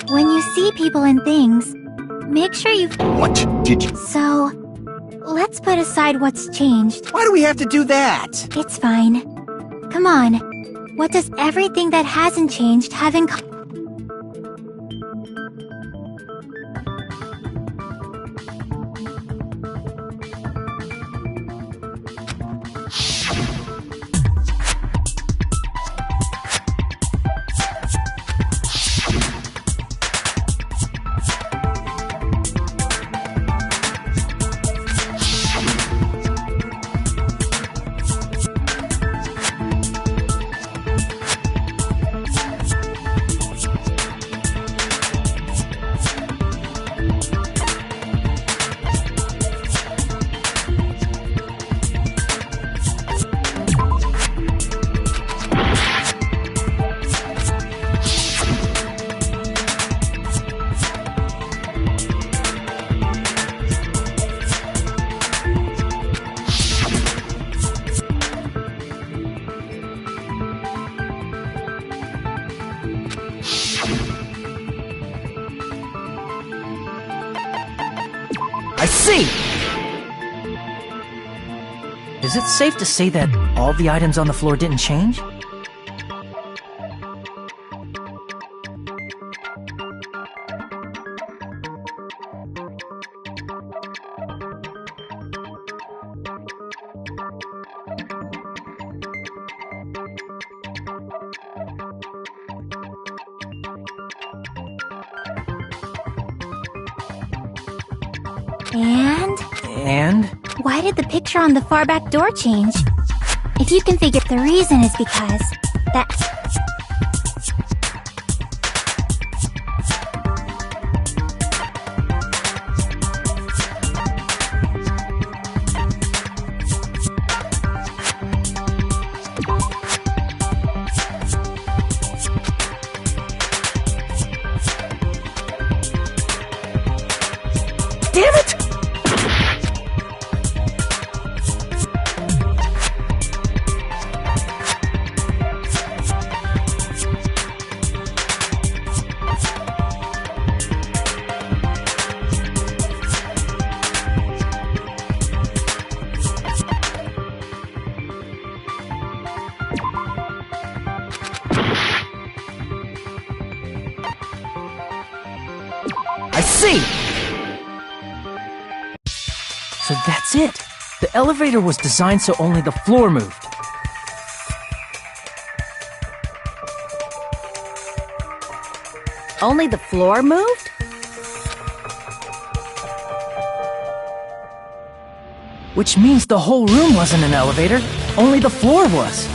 When you see people and things, make sure you... What did you... So, let's put aside what's changed. Why do we have to do that? It's fine. Come on. What does everything that hasn't changed have in common? I see! Is it safe to say that all the items on the floor didn't change? And? Why did the picture on the far back door change? If you can figure, the reason is because that... Damn it! I see! So that's it! The elevator was designed so only the floor moved. Only the floor moved? Which means the whole room wasn't an elevator, only the floor was.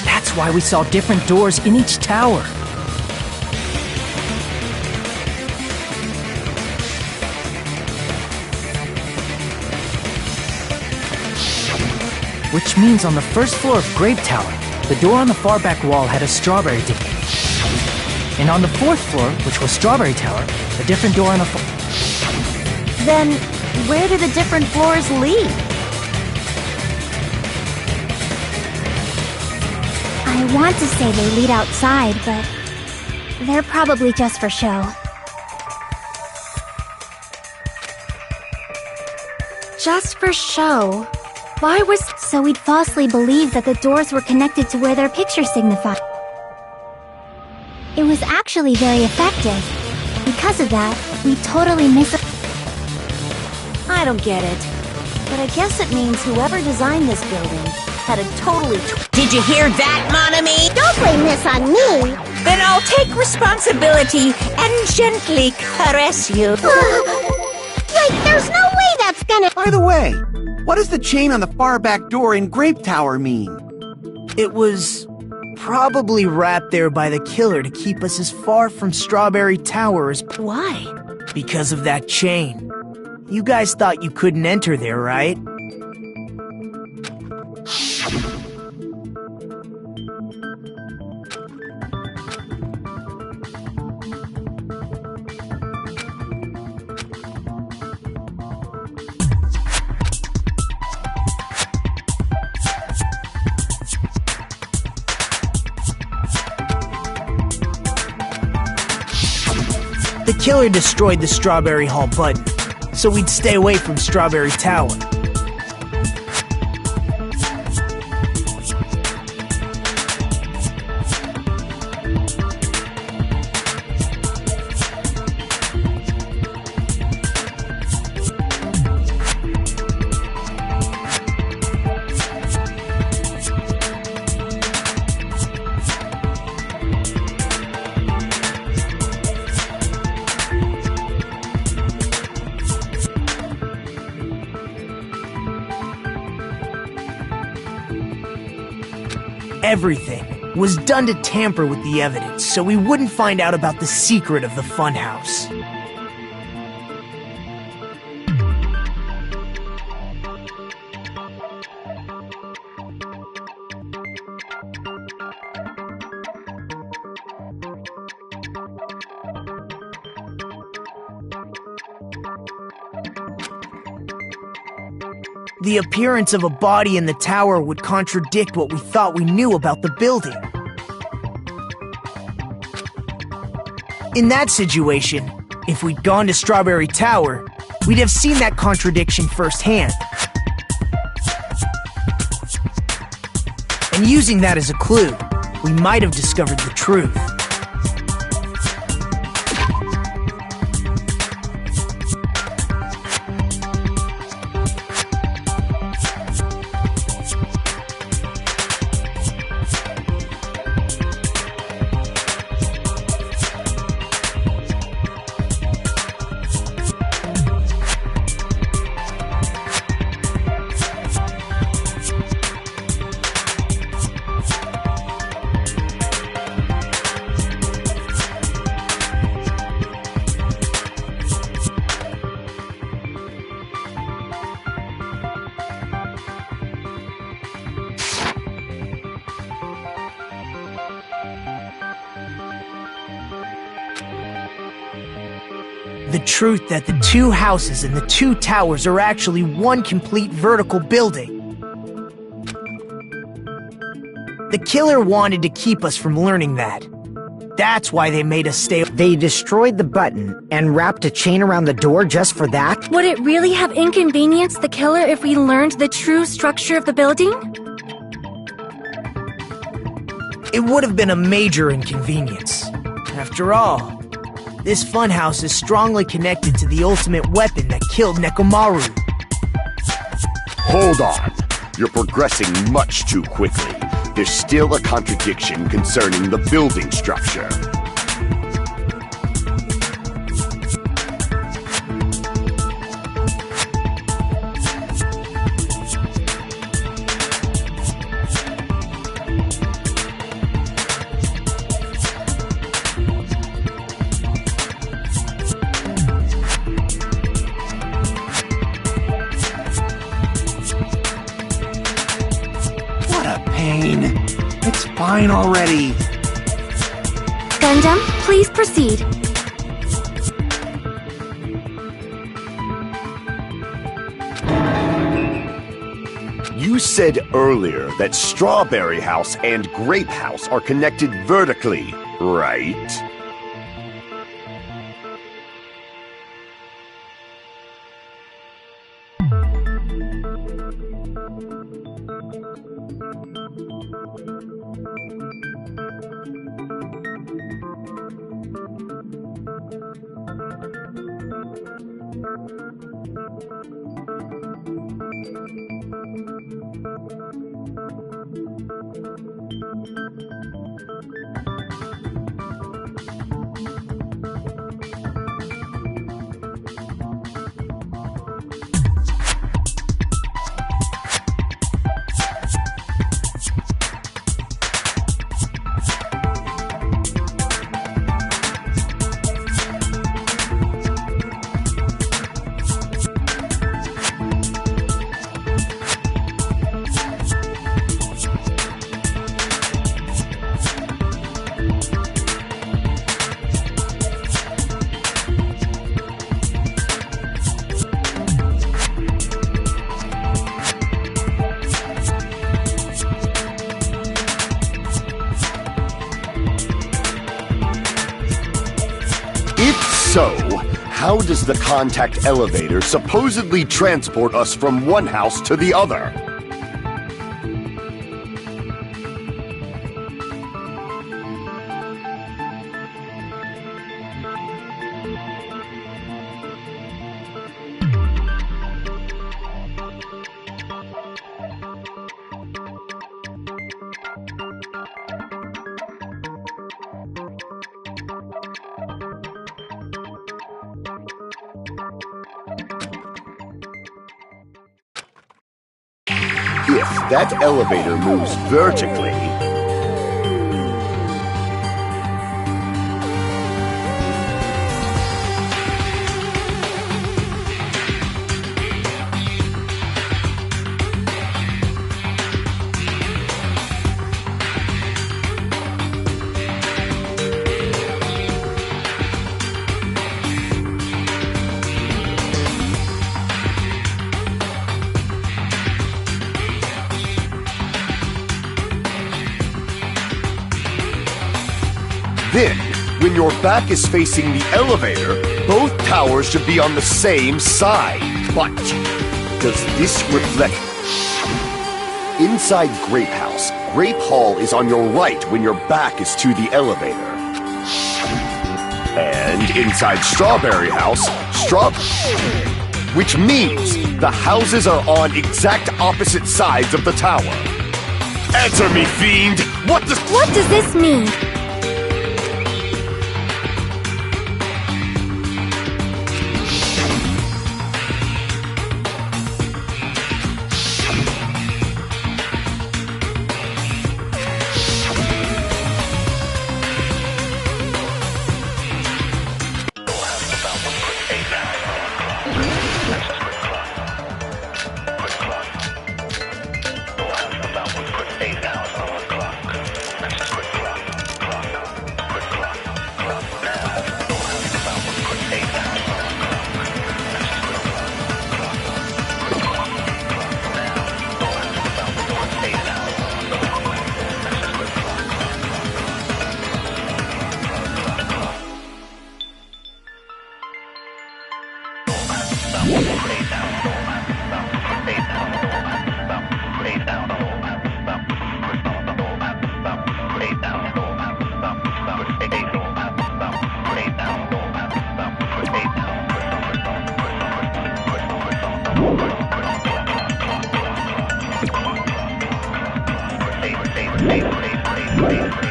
That's why we saw different doors in each tower. Which means on the first floor of Grape Tower, the door on the far back wall had a strawberry dip. And on the fourth floor, which was Strawberry Tower, a different door on the Then, where do the different floors lead? I want to say they lead outside, but they're probably just for show. Just for show? Why was... So we'd falsely believe that the doors were connected to where their pictures signify. It was actually very effective. Because of that, we totally miss... I don't get it. But I guess it means whoever designed this building had a totally... Did you hear that, mon ami? Don't blame this on me! Then I'll take responsibility and gently caress you. Like, there's no way that's gonna... By the way, what does the chain on the far back door in Grape Tower mean? It was probably wrapped there by the killer to keep us as far from Strawberry Tower as... Why? Because of that chain. You guys thought you couldn't enter there, right? killer destroyed the Strawberry Hall button, so we'd stay away from Strawberry Tower. Everything was done to tamper with the evidence so we wouldn't find out about the secret of the funhouse. The appearance of a body in the tower would contradict what we thought we knew about the building. In that situation, if we'd gone to Strawberry Tower, we'd have seen that contradiction firsthand. And using that as a clue, we might have discovered the truth. The truth that the two houses and the two towers are actually one complete vertical building. The killer wanted to keep us from learning that. That's why they made us stay. They destroyed the button and wrapped a chain around the door just for that? Would it really have inconvenienced the killer if we learned the true structure of the building? It would have been a major inconvenience. After all, this funhouse is strongly connected to the ultimate weapon that killed Nekomaru. Hold on. You're progressing much too quickly. There's still a contradiction concerning the building structure. It's fine already. Gundam, please proceed. You said earlier that Strawberry House and Grape House are connected vertically, right? So, how does the contact elevator supposedly transport us from one house to the other? If that elevator moves vertically, then, when your back is facing the elevator, both towers should be on the same side. But does this reflect... Inside Grape House, Grape Hall is on your right when your back is to the elevator. And inside Strawberry House, which means the houses are on exact opposite sides of the tower. Answer me, fiend! What does this mean?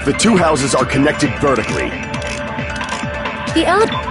The two houses are connected vertically. The elevator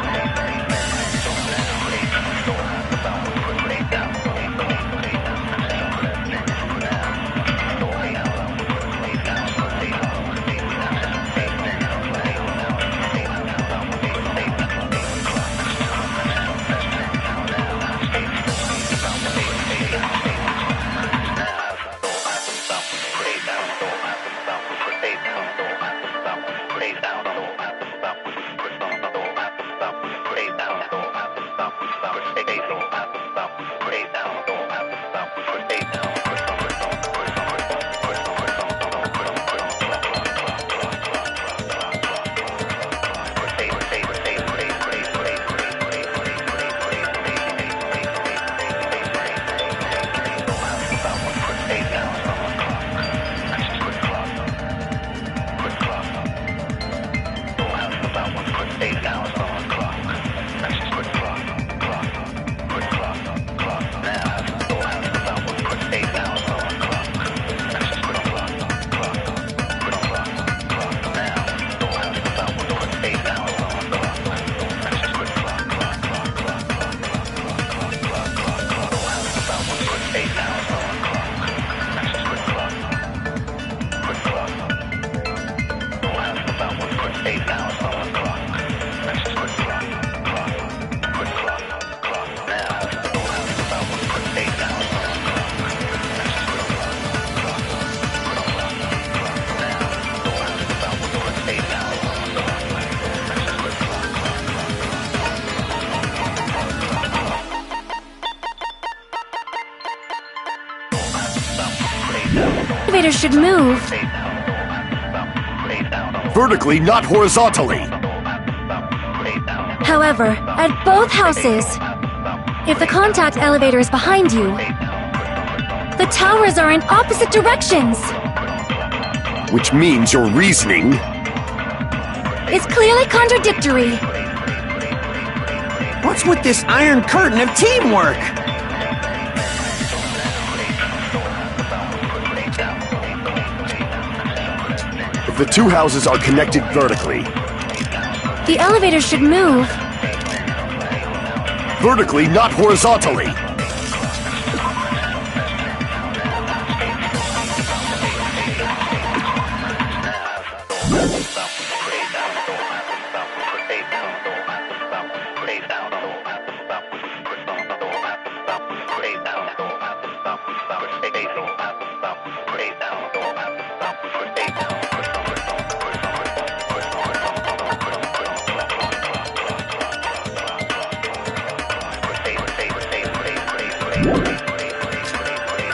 should move. Vertically, not horizontally. However, at both houses, if the contact elevator is behind you, the towers are in opposite directions. Which means your reasoning... It's clearly contradictory. What's with this iron curtain of teamwork? If the two houses are connected vertically... The elevator should move. Vertically, not horizontally.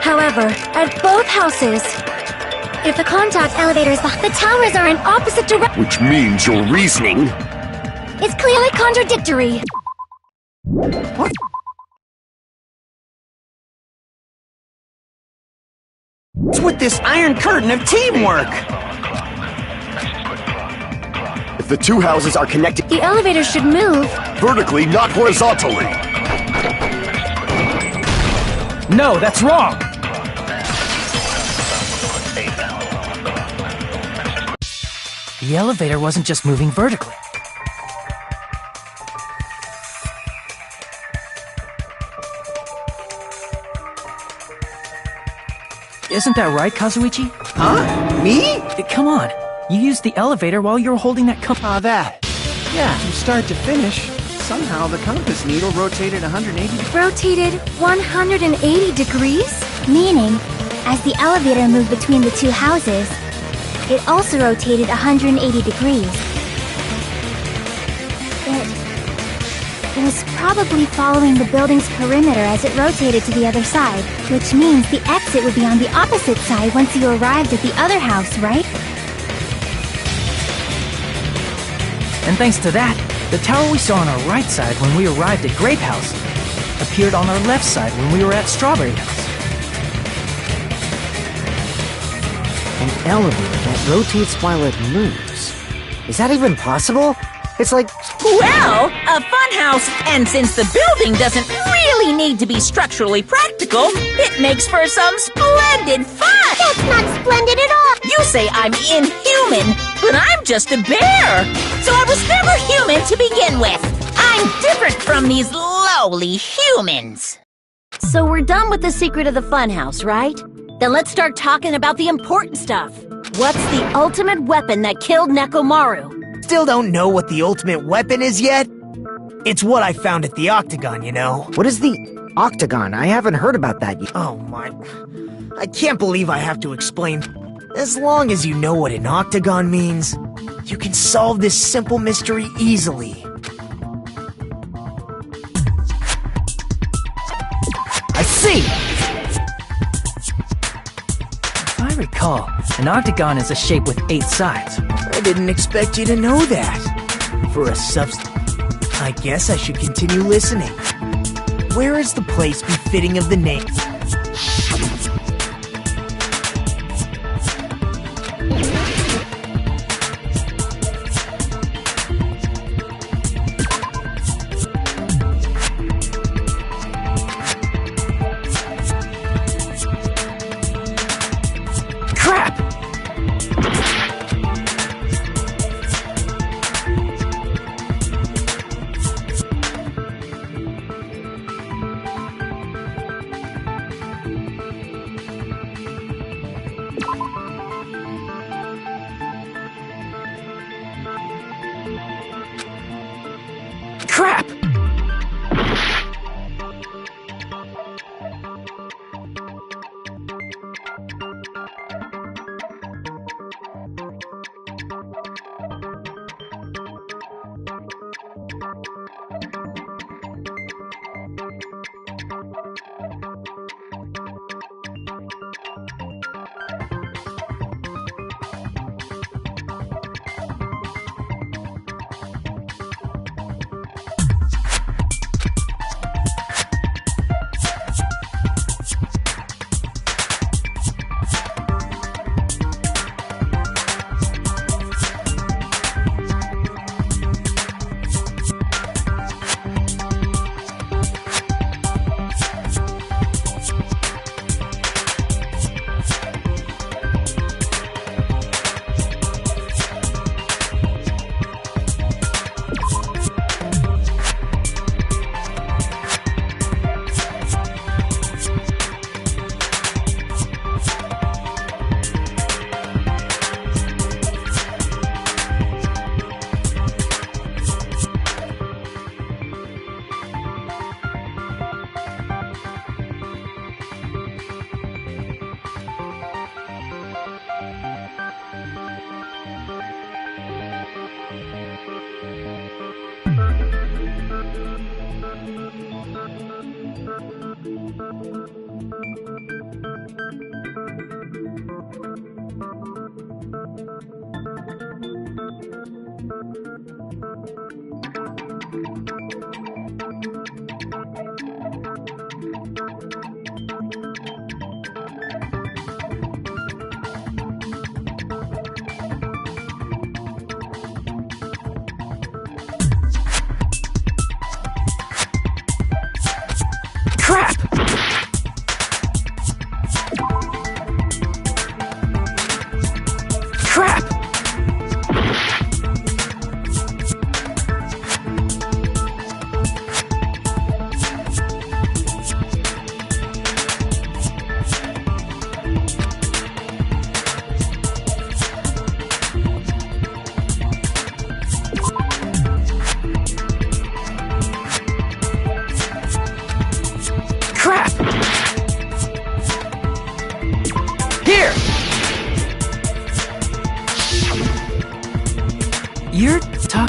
However, at both houses, if the contact elevator is behind, the towers are in opposite directions. Which means your reasoning... It's clearly contradictory. What? What's with this iron curtain of teamwork? If the two houses are connected... The elevator should move. Vertically, not horizontally. No, that's wrong! The elevator wasn't just moving vertically. Isn't that right, Kazuichi? Huh? Me? Come on. You used the elevator while you were holding that That. Yeah, from start to finish. Somehow the compass needle rotated 180 degrees. Rotated 180 degrees? Meaning, as the elevator moved between the two houses, it also rotated 180 degrees. It was probably following the building's perimeter as it rotated to the other side, which means the exit would be on the opposite side once you arrived at the other house, right? And thanks to that, the tower we saw on our right side when we arrived at Grape House appeared on our left side when we were at Strawberry House. An elevator that rotates while it moves. Is that even possible? It's like... Well, a funhouse, and since the building doesn't really need to be structurally practical, it makes for some splendid fun! That's not splendid at all! You say I'm inhuman, but I'm just a bear! So I was never human to begin with! I'm different from these lowly humans! So we're done with the secret of the funhouse, right? Then let's start talking about the important stuff. What's the ultimate weapon that killed Nekomaru? Still don't know what the ultimate weapon is yet? It's what I found at the Octagon, you know. What is the Octagon? I haven't heard about that yet. Oh my... I can't believe I have to explain. As long as you know what an Octagon means, you can solve this simple mystery easily. I see! If I recall, an octagon is a shape with 8 sides. I didn't expect you to know that. For a substance, I guess I should continue listening. Where is the place befitting of the name?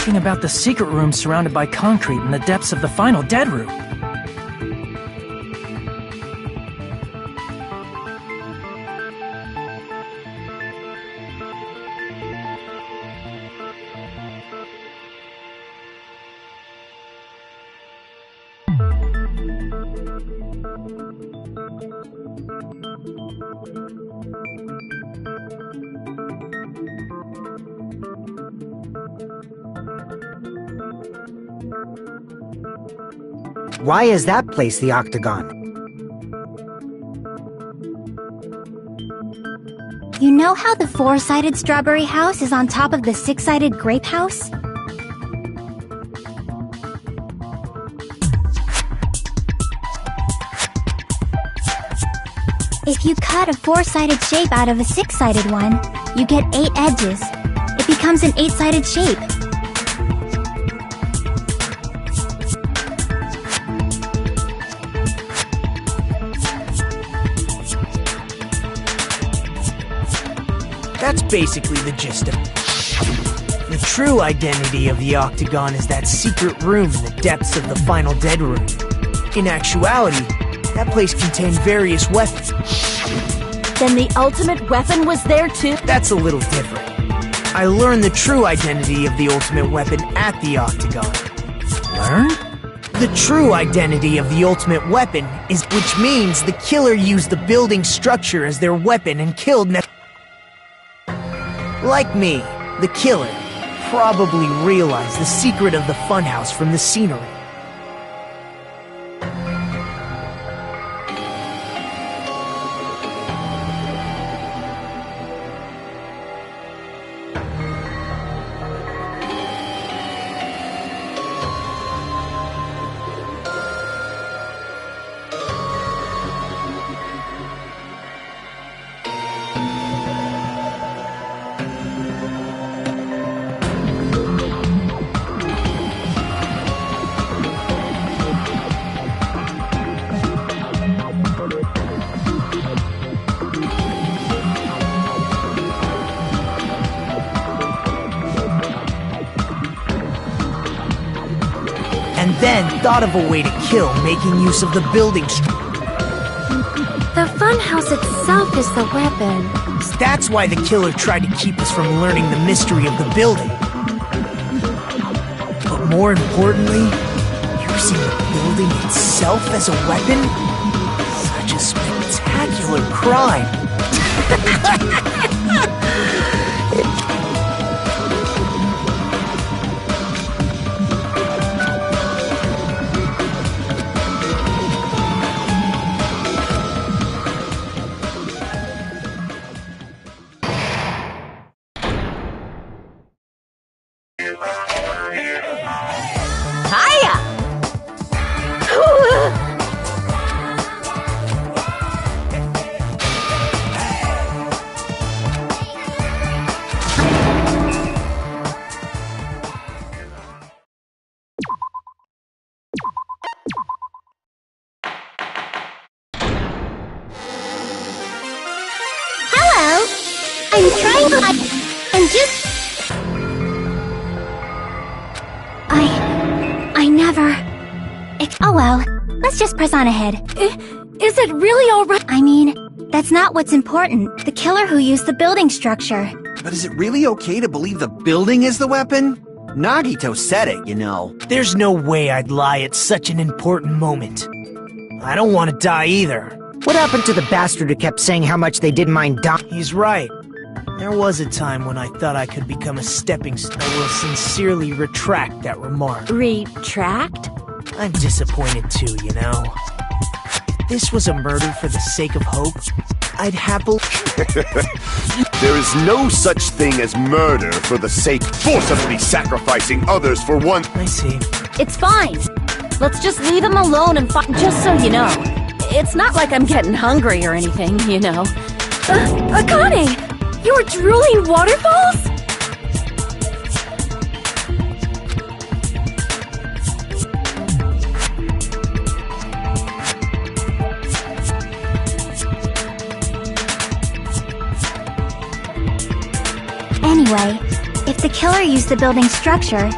talking about the secret room surrounded by concrete in the depths of the final dead room. Why is that place the Octagon? You know how the 4-sided strawberry house is on top of the 6-sided grape house? If you cut a 4-sided shape out of a 6-sided one, you get 8 edges. It becomes an 8-sided shape. That's basically the gist of it. The true identity of the Octagon is that secret room in the depths of the final dead room. In actuality, that place contained various weapons. Then the ultimate weapon was there too? That's a little different. I learned the true identity of the ultimate weapon at the Octagon. Learn? The true identity of the ultimate weapon is, which means the killer used the building structure as their weapon and killed like me, the killer probably realized the secret of the funhouse from the scenery. And then thought of a way to kill, making use of the building structure. The funhouse itself is the weapon. That's why the killer tried to keep us from learning the mystery of the building. But more importantly, using the building itself as a weapon? Such a spectacular crime. I'm trying to... I'm just... I never... Oh well, let's just press on ahead. Is it really alright? I mean, that's not what's important. The killer who used the building structure. But is it really okay to believe the building is the weapon? Nagito said it, you know. There's no way I'd lie at such an important moment. I don't want to die either. What happened to the bastard who kept saying how much they didn't mind dying? He's right. There was a time when I thought I could become a stepping stone. I will sincerely retract that remark. Retract? I'm disappointed too, you know. If this was a murder for the sake of hope, I'd happily... There is no such thing as murder for the sake forcibly sacrificing others for one. I see. It's fine. Let's just leave him alone and just so you know. It's not like I'm getting hungry or anything, you know. Akane! You're drooling waterfalls? Anyway, if the killer used the building structure,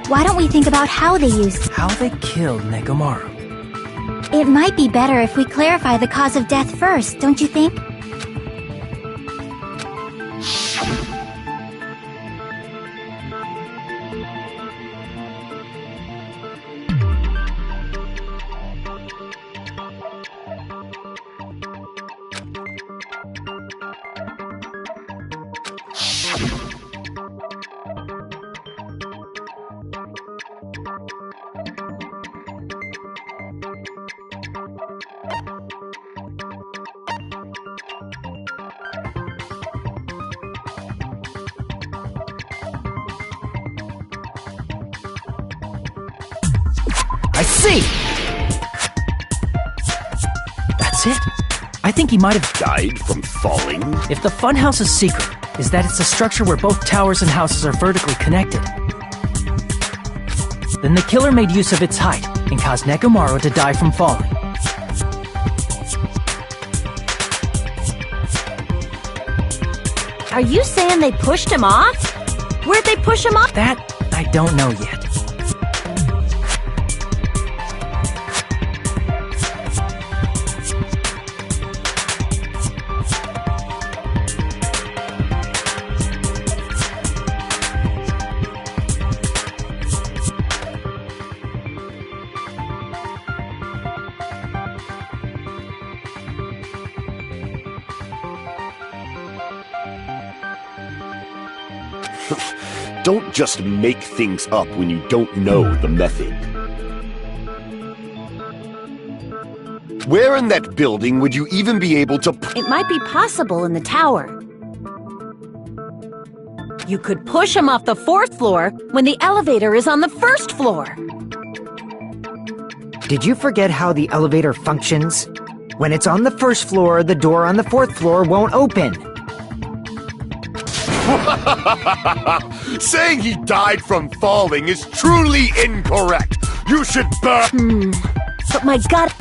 why don't we think about how they used... How they killed Nekomaru. It might be better if we clarify the cause of death first, don't you think? I see! That's it. I think he might have Died from falling? If the funhouse's secret is that it's a structure where both towers and houses are vertically connected, then the killer made use of its height and caused Nekomaru to die from falling. Are you saying they pushed him off? Where'd they push him off? That I don't know yet. Don't just make things up when you don't know the method. Where in that building would you even be able to... It might be possible in the tower. You could push him off the 4th floor when the elevator is on the 1st floor. Did you forget how the elevator functions? When it's on the 1st floor, the door on the 4th floor won't open. Saying he died from falling is truly incorrect. You should burn. But my God...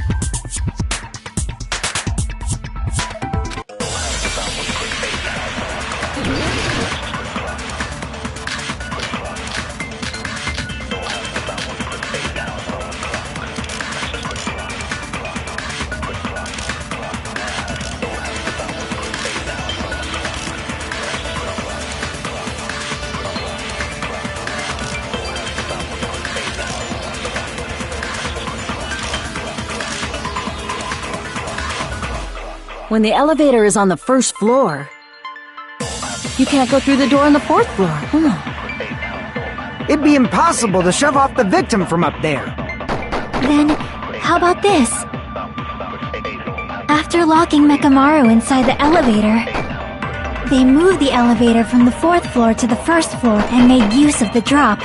When the elevator is on the 1st floor, you can't go through the door on the 4th floor. It'd be impossible to shove off the victim from up there. Then, how about this? After locking Nekomaru inside the elevator, they moved the elevator from the 4th floor to the 1st floor and made use of the drop.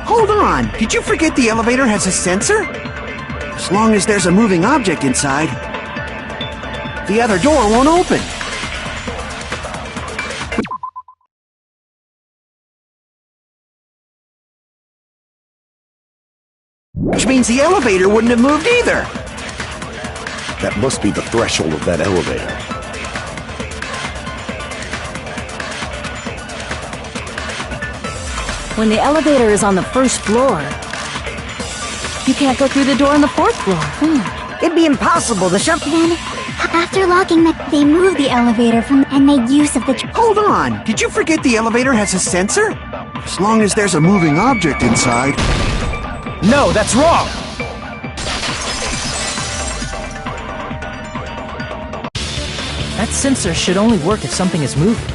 Hold on! Did you forget the elevator has a sensor? As long as there's a moving object inside, the other door won't open. Which means the elevator wouldn't have moved either. That must be the threshold of that elevator. When the elevator is on the 1st floor, you can't go through the door on the 4th floor. It'd be impossible to shove... Then, after locking they moved the elevator from and made use of the... Hold on! Did you forget the elevator has a sensor? As long as there's a moving object inside. No, that's wrong! That sensor should only work if something is moving.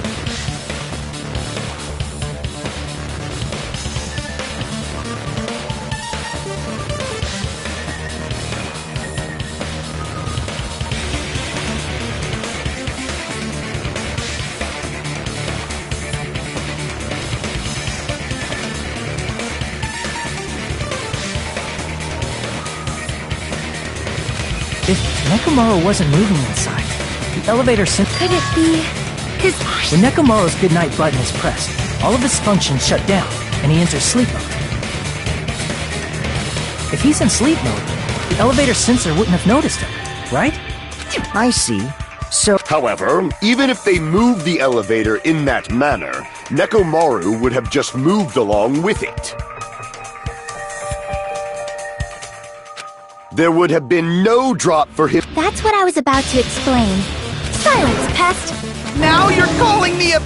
If Nekomaru wasn't moving inside, the elevator sent... Could it be... Cause... When Nekomaru's goodnight button is pressed, all of his functions shut down, and he enters sleep mode. If he's in sleep mode, the elevator sensor wouldn't have noticed him, right? I see. So... However, even if they move the elevator in that manner, Nekomaru would have just moved along with it. There would have been no drop for him. That's what I was about to explain. Silence, pest! Now you're calling me a...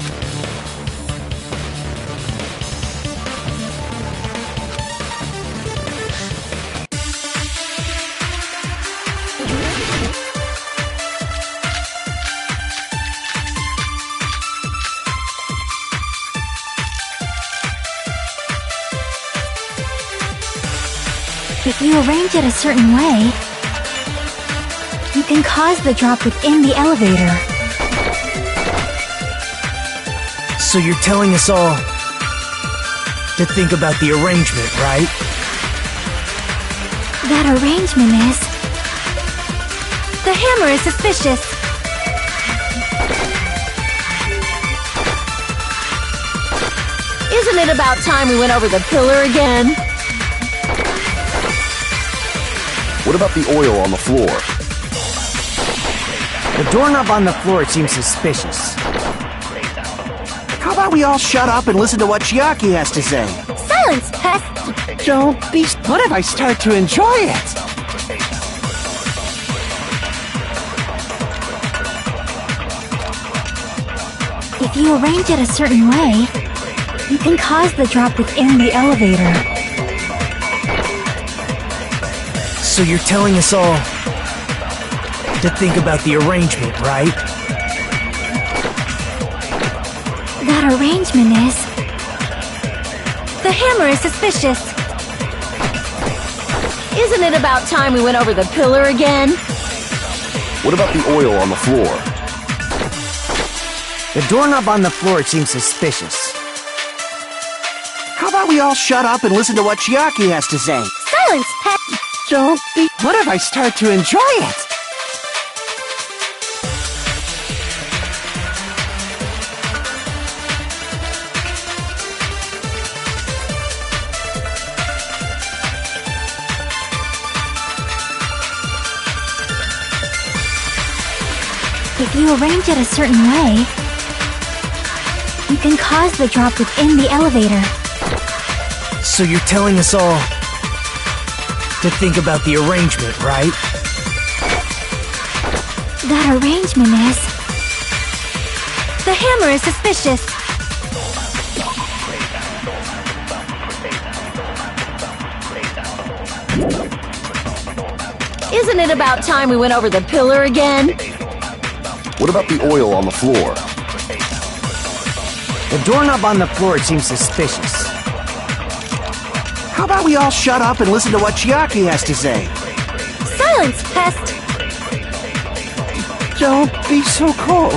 If you arrange it a certain way, you can cause the drop within the elevator. So you're telling us all to think about the arrangement, right? That arrangement is... The hammer is suspicious. Isn't it about time we went over the pillar again? What about the oil on the floor? The doorknob on the floor seems suspicious. How about we all shut up and listen to what Chiaki has to say? Silence, pest! Don't be... What if I start to enjoy it? If you arrange it a certain way, you can cause the drop within the elevator. So you're telling us all to think about the arrangement, right? That arrangement is... The hammer is suspicious. Isn't it about time we went over the pillar again? What about the oil on the floor? The doorknob on the floor seems suspicious. How about we all shut up and listen to what Chiaki has to say? Silence, pest! Don't be... What if I start to enjoy it? If you arrange it a certain way, you can cause the drop within the elevator. So you're telling us all to think about the arrangement, right? That arrangement is... The hammer is suspicious. Isn't it about time we went over the pillar again? What about the oil on the floor? The doorknob on the floor seems suspicious. How about we all shut up and listen to what Chiaki has to say? Silence, pest! Don't be so cold.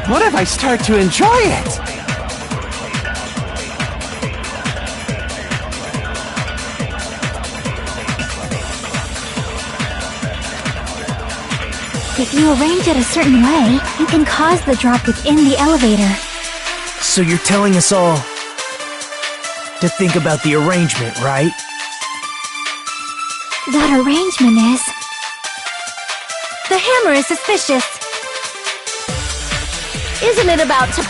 What if I start to enjoy it? If you arrange it a certain way, you can cause the drop within the elevator. So you're telling us all to think about the arrangement, right? That arrangement is... The hammer is suspicious. Isn't it about to...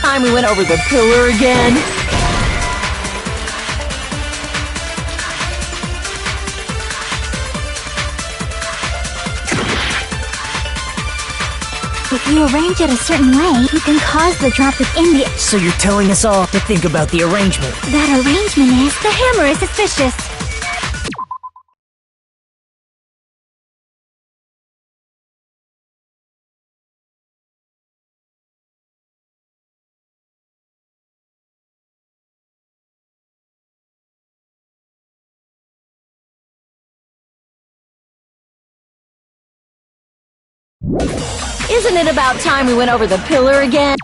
Time we went over the pillar again? If you arrange it a certain way, you can cause the drop within the... So you're telling us all to think about the arrangement. That arrangement is... The hammer is suspicious. Isn't it about time we went over the pillar again?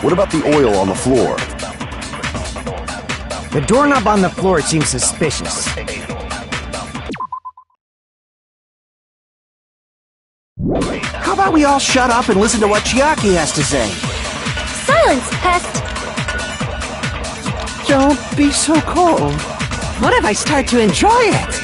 What about the oil on the floor? The doorknob on the floor seems suspicious. How about we all shut up and listen to what Chiaki has to say? Silence, pest! Don't be so cold. What if I start to enjoy it?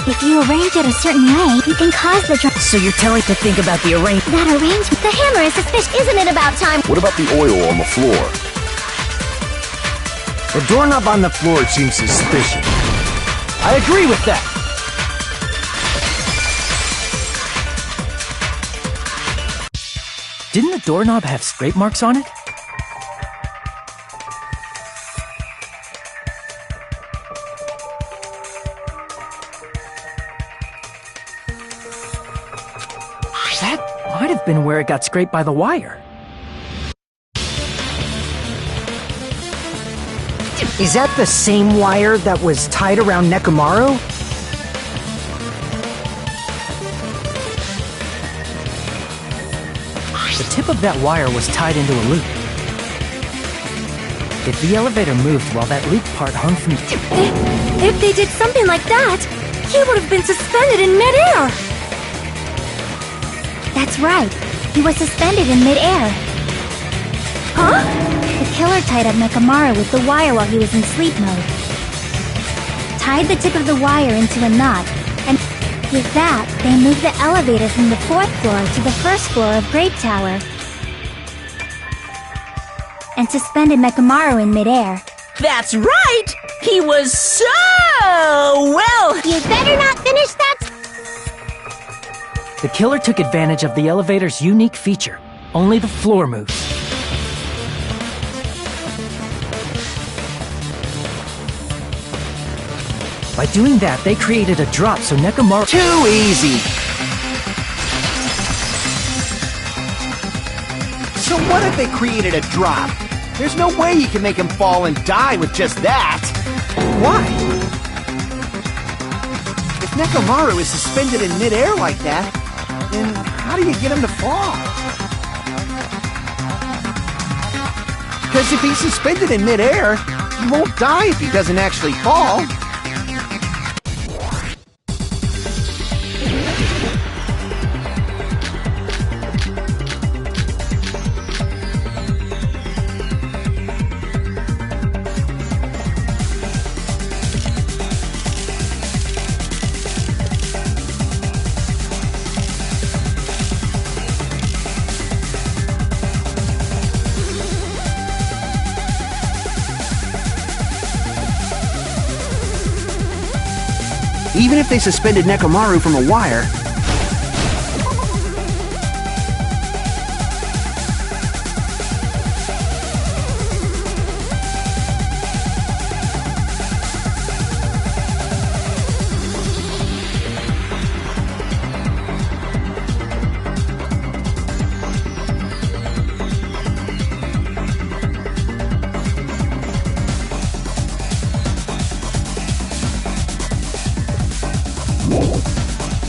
If you arrange it a certain way, you can cause the drop. So you're telling to think about the arrangement. That arrangement. The hammer is suspicious. Isn't it about time? What about the oil on the floor? The doorknob on the floor seems suspicious. I agree with that. Didn't the doorknob have scrape marks on it? That might have been where it got scraped by the wire. Is that the same wire that was tied around Nekomaru? The tip of that wire was tied into a loop. If the elevator moved while that loop part hung from... If they did something like that, he would have been suspended in midair! That's right. He was suspended in midair. Huh? The killer tied up Nekomaru with the wire while he was in sleep mode. Tied the tip of the wire into a knot, and with that, they moved the elevator from the 4th floor to the 1st floor of Grape Tower. And suspended Nekomaru in midair. That's right! He was so well... You better not finish that. The killer took advantage of the elevator's unique feature. Only the floor moves. By doing that, they created a drop so Nekomaru... Too easy! So what if they created a drop? There's no way you can make him fall and die with just that! Why? If Nekomaru is suspended in midair like that, then how do you get him to fall? Because if he's suspended in midair, he won't die if he doesn't actually fall. Even if they suspended Nekomaru from a wire,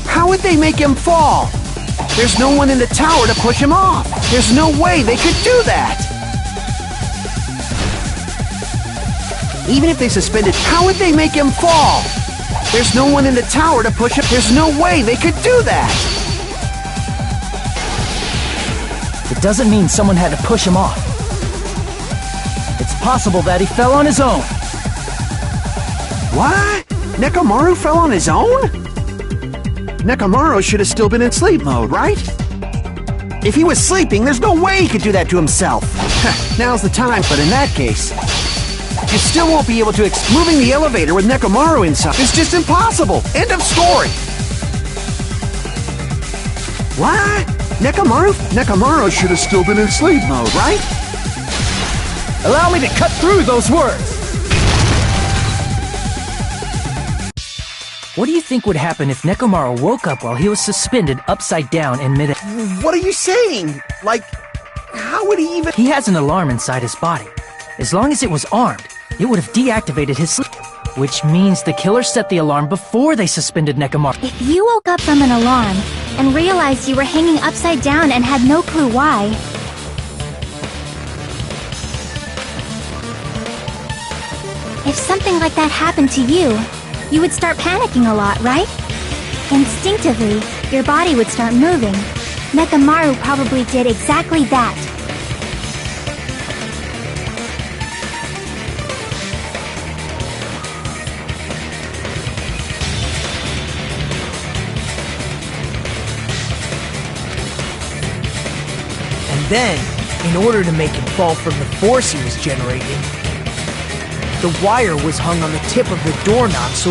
how would they make him fall? There's no one in the tower to push him off. There's no way they could do that. Even if they suspended, how would they make him fall? There's no one in the tower to push him. There's no way they could do that. It doesn't mean someone had to push him off. It's possible that he fell on his own. What? Nekomaru fell on his own? Nekomaru should have still been in sleep mode, right? If he was sleeping, there's no way he could do that to himself. Now's the time, but in that case, you still won't be able to moving the elevator with Nekomaru inside. It's just impossible. End of story. What? Nekomaru should have still been in sleep mode, right? Allow me to cut through those words! What do you think would happen if Nekomaru woke up while he was suspended upside down in midair? What are you saying? Like, how would he even... He has an alarm inside his body. As long as it was armed, it would have deactivated his sleep. Which means the killer set the alarm before they suspended Nekomaru. If you woke up from an alarm and realized you were hanging upside down and had no clue why, if something like that happened to you, you would start panicking a lot, right? Instinctively, your body would start moving. Nekomaru probably did exactly that. then, in order to make him fall from the force he was generating, the wire was hung on the tip of the doorknob, so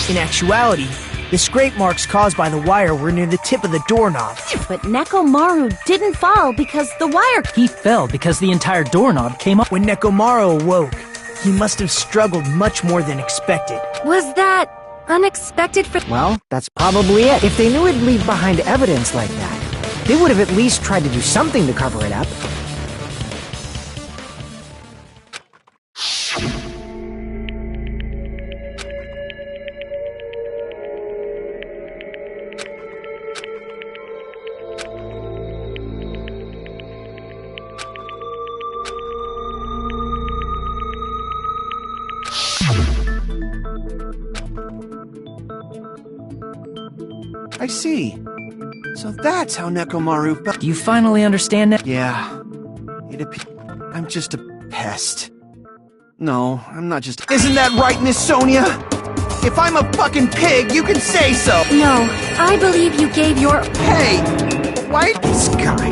in actuality, the scrape marks caused by the wire were near the tip of the doorknob. But Nekomaru didn't fall because the wire... He fell because the entire doorknob came up. When Nekomaru awoke, he must have struggled much more than expected. Was that unexpected for... Well, that's probably it. If they knew it'd leave behind evidence like that, they would have at least tried to do something to cover it up. I see. So that's how Nekomaru felt. Do you finally understand that? Yeah. I'm just a pest. No, I'm not just... Isn't that right, Miss Sonia? If I'm a fucking pig, you can say so! No, I believe you gave your... Hey! Why this guy?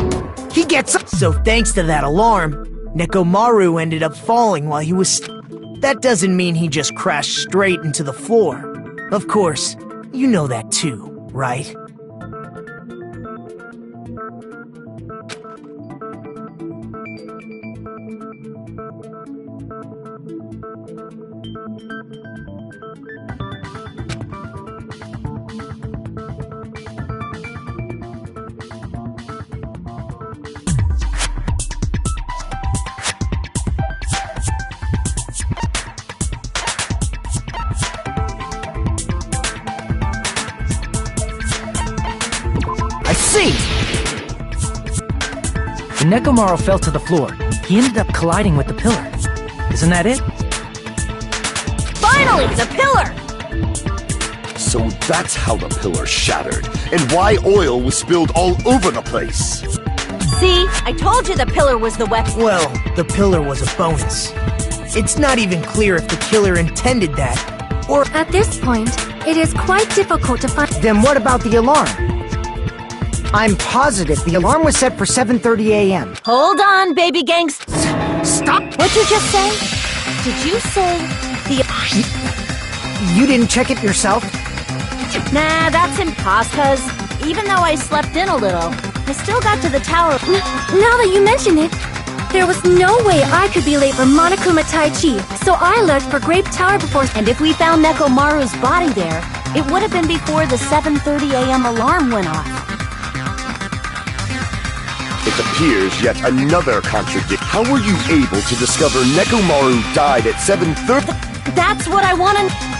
He gets... So thanks to that alarm, Nekomaru ended up falling while he was... That doesn't mean he just crashed straight into the floor. Of course, you know that too, right? When Nekomaru fell to the floor, he ended up colliding with the pillar. Isn't that it? Finally, the pillar! So that's how the pillar shattered, and why oil was spilled all over the place. See? I told you the pillar was the weapon. Well, the pillar was a bonus. It's not even clear if the killer intended that, or... At this point, it is quite difficult to find... Then what about the alarm? I'm positive the alarm was set for 7:30 a.m. Hold on, baby gangsta. Stop! What'd you just say? Did you say the... You didn't check it yourself? Nah, that's impossible, 'cause even though I slept in a little, I still got to the tower. Now that you mention it, there was no way I could be late for Monokuma Tai Chi, so I left for Grape Tower before... And if we found Nekomaru's body there, it would have been before the 7:30 a.m. alarm went off. It appears yet another contradiction. How were you able to discover Nekomaru died at 7:30? That's what I want to...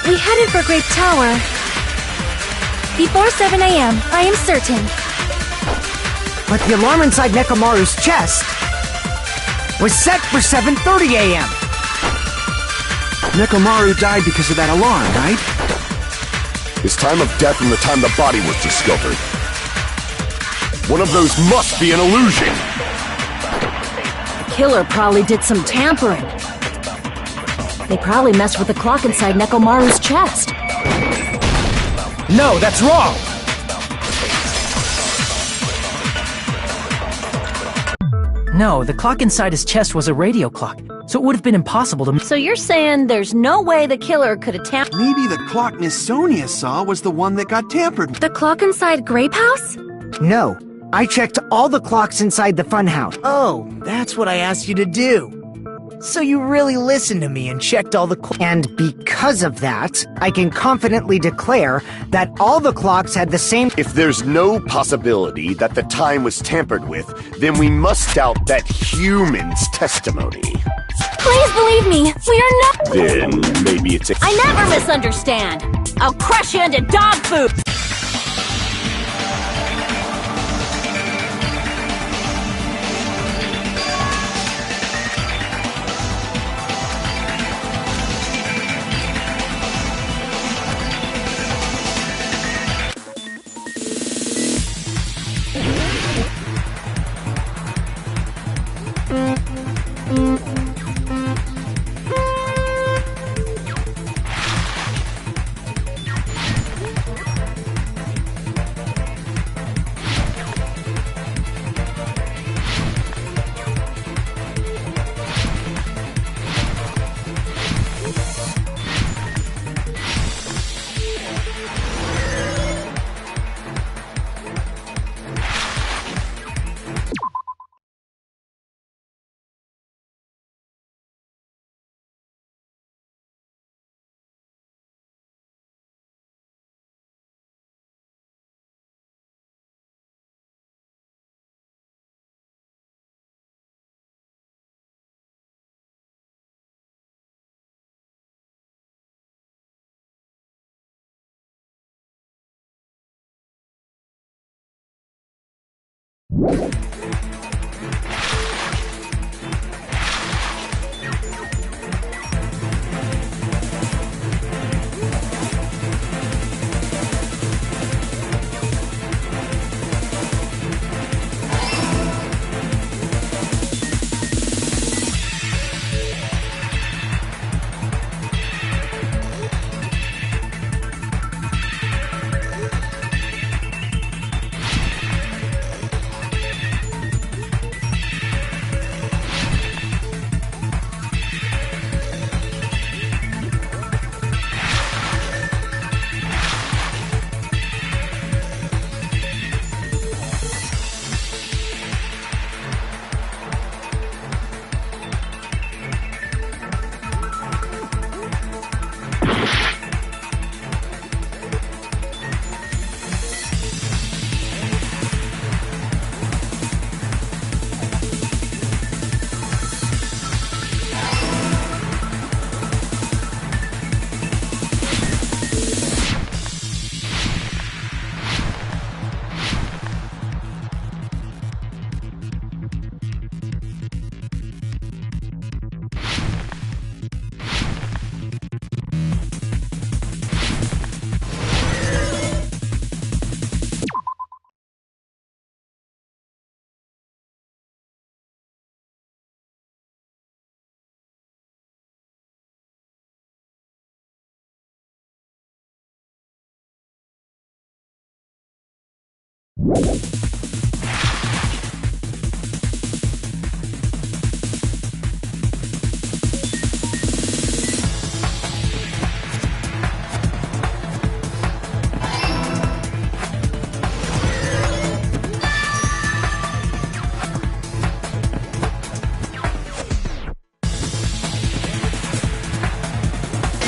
We headed for Grape Tower before 7 a.m., I am certain. But the alarm inside Nekomaru's chest was set for 7:30 a.m. Nekomaru died because of that alarm, right? His time of death and the time the body was discovered. One of those must be an illusion. The killer probably did some tampering. They probably messed with the clock inside Nekomaru's chest. No, that's wrong! No, the clock inside his chest was a radio clock, so it would have been impossible to... So you're saying there's no way the killer could have tampered... Maybe the clock Miss Sonia saw was the one that got tampered with. The clock inside Grape House? No, I checked all the clocks inside the funhouse. Oh, that's what I asked you to do. So you really listened to me and checked all the And because of that, I can confidently declare that all the clocks had the same... If there's no possibility that the time was tampered with, then we must doubt that human's testimony. Please believe me, we are not... Then maybe it's a... I never misunderstand. I'll crush you into dog food.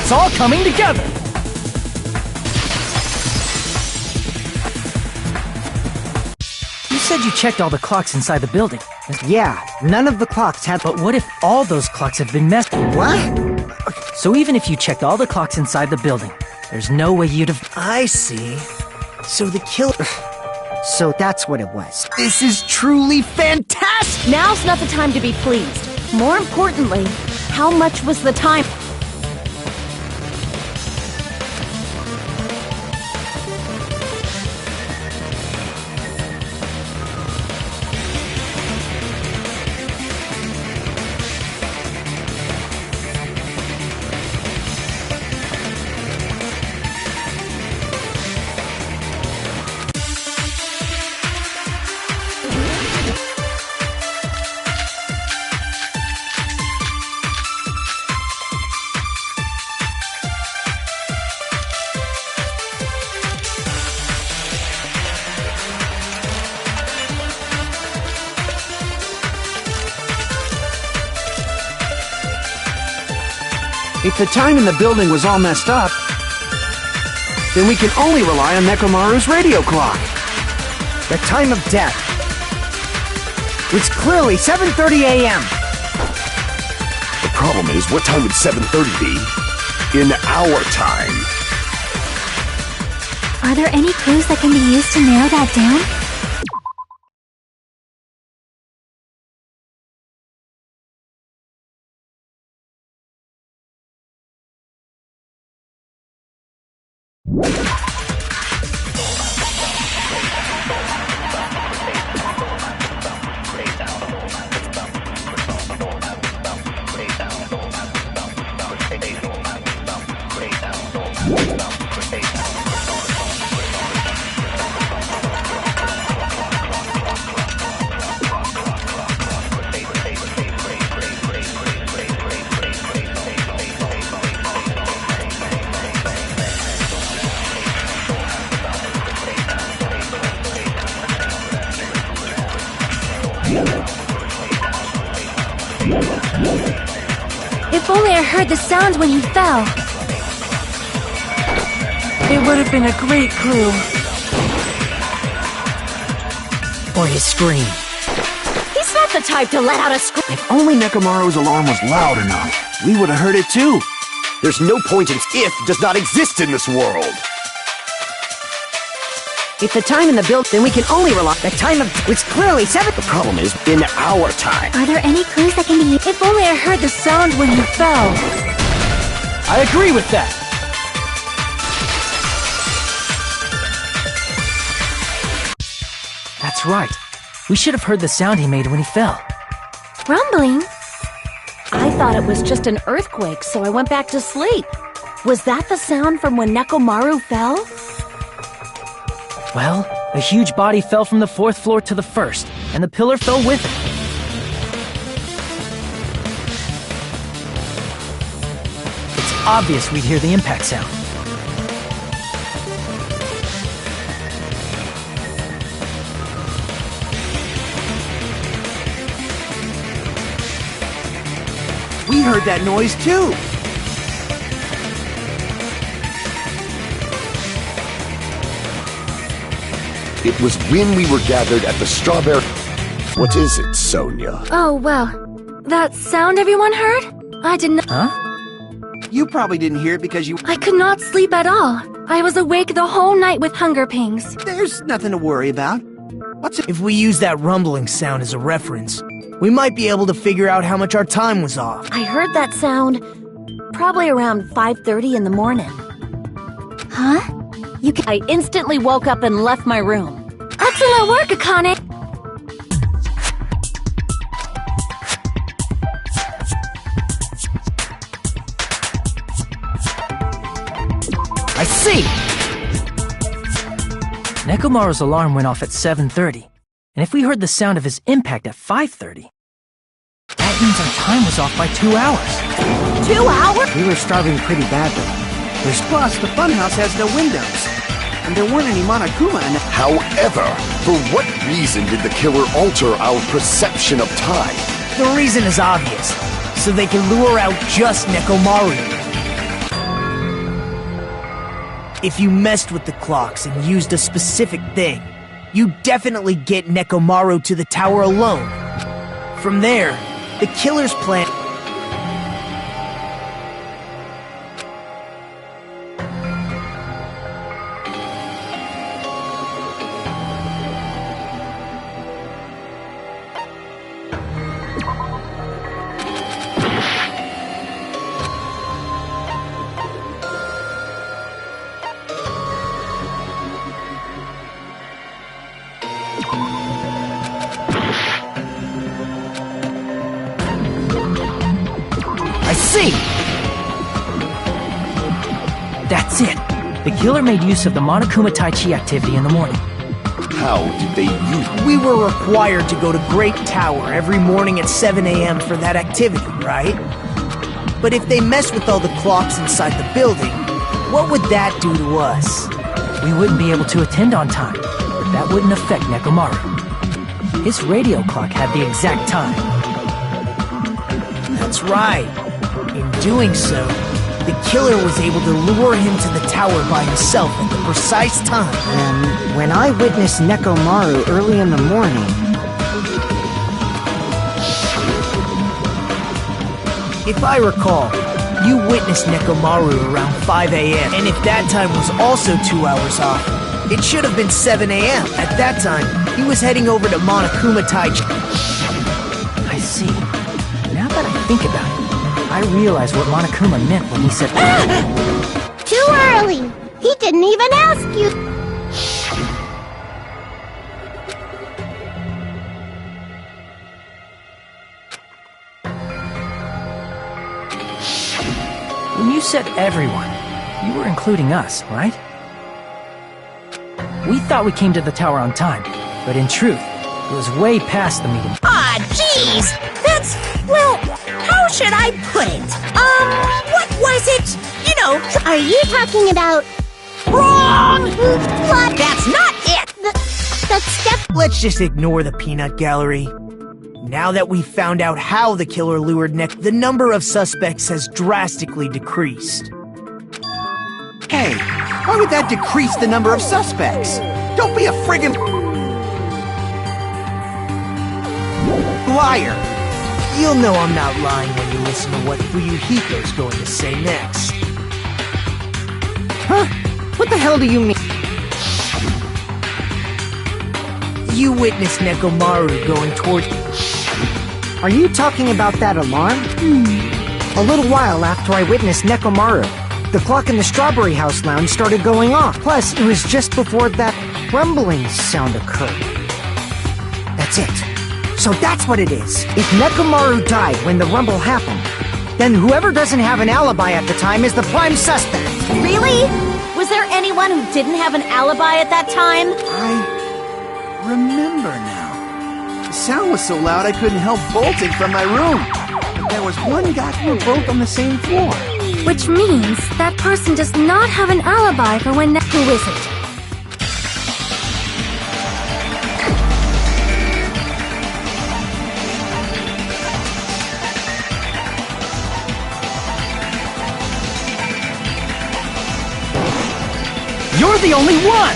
It's all coming together! You said you checked all the clocks inside the building. Yeah, none of the clocks had... But what if all those clocks have been messed with? What? So even if you checked all the clocks inside the building, there's no way you'd have... I see. So the killer... So that's what it was. This is truly fantastic! Now's not the time to be pleased. More importantly, how much was the time? If the time in the building was all messed up, then we can only rely on Nekomaru's radio clock. The time of death was clearly 7:30 a.m. The problem is, what time would 7:30 be in our time? Are there any clues that can be used to narrow that down? If only I heard the sound when he fell. It would have been a great clue. Or his scream. He's not the type to let out a scream. If only Nekomaru's alarm was loud enough, we would have heard it too. There's no point in if does not exist in this world. If the time in the build, then we can only rely the time of it's clearly 7. The problem is in our time. Are there any clues that can be used? If only I heard the sound when you fell. I agree with that. That's right. We should have heard the sound he made when he fell. Rumbling? I thought it was just an earthquake, so I went back to sleep. Was that the sound from when Nekomaru fell? Well, a huge body fell from the 4th floor to the 1st, and the pillar fell with it. It's obvious we'd hear the impact sound. We heard that noise too. It was when we were gathered at the strawberry... What is it, Sonia? Oh, well. That sound everyone heard? I did not. Huh? You probably didn't hear it because you... I could not sleep at all. I was awake the whole night with hunger pangs. There's nothing to worry about. What's it? If we use that rumbling sound as a reference, we might be able to figure out how much our time was off. I heard that sound probably around 5:30 in the morning. Huh? I instantly woke up and left my room. Excellent work, Akane! I see! Nekomaru's alarm went off at 7:30, and if we heard the sound of his impact at 5:30, that means our time was off by 2 hours. 2 hours? We were starving pretty badly. Plus, the funhouse has no windows. And there weren't any Monokuma in it. However, for what reason did the killer alter our perception of time? The reason is obvious, so they can lure out just Nekomaru. If you messed with the clocks and used a specific thing, you definitely get Nekomaru to the tower alone. From there, the killer's plan... I see! That's it! The killer made use of the Monokuma Tai Chi activity in the morning. How did they use... We were required to go to Great Tower every morning at 7 a.m. for that activity, right? But if they mess with all the clocks inside the building, what would that do to us? We wouldn't be able to attend on time, but that wouldn't affect Nekomaru. His radio clock had the exact time. That's right. In doing so, the killer was able to lure him to the tower by himself at the precise time. And when I witnessed Nekomaru early in the morning... If I recall, you witnessed Nekomaru around 5 a.m. And if that time was also 2 hours off, it should have been 7 a.m. At that time, he was heading over to Monokuma Tai Chi. I see. Now that I think about it, I realize what Monokuma meant when he said... Too early! He didn't even ask you! When you said everyone, you were including us, right? We thought we came to the tower on time, but in truth, it was way past the meeting. Ah, jeez! That's, well, how should I put it? What was it? You know, Are you talking about... wrong! What? That's not it! That's step... Let's just ignore the peanut gallery. Now that we've found out how the killer lured the number of suspects has drastically decreased. Hey, why would that decrease the number of suspects? Don't be a friggin' liar! You'll know I'm not lying when you listen to what Fuyuhiko's going to say next. Huh? What the hell do you mean? you witnessed Nekomaru going toward... Are you talking about that alarm? A little while after I witnessed Nekomaru, the clock in the Strawberry House lounge started going off. Plus, it was just before that rumbling sound occurred. That's it. So that's what it is. If Nekomaru died when the rumble happened, then whoever doesn't have an alibi at the time is the prime suspect. Really? Was there anyone who didn't have an alibi at that time? I remember now. The sound was so loud I couldn't help bolting from my room. But there was one guy who were both on the same floor. Which means that person does not have an alibi for when... Who is it? You're the only one!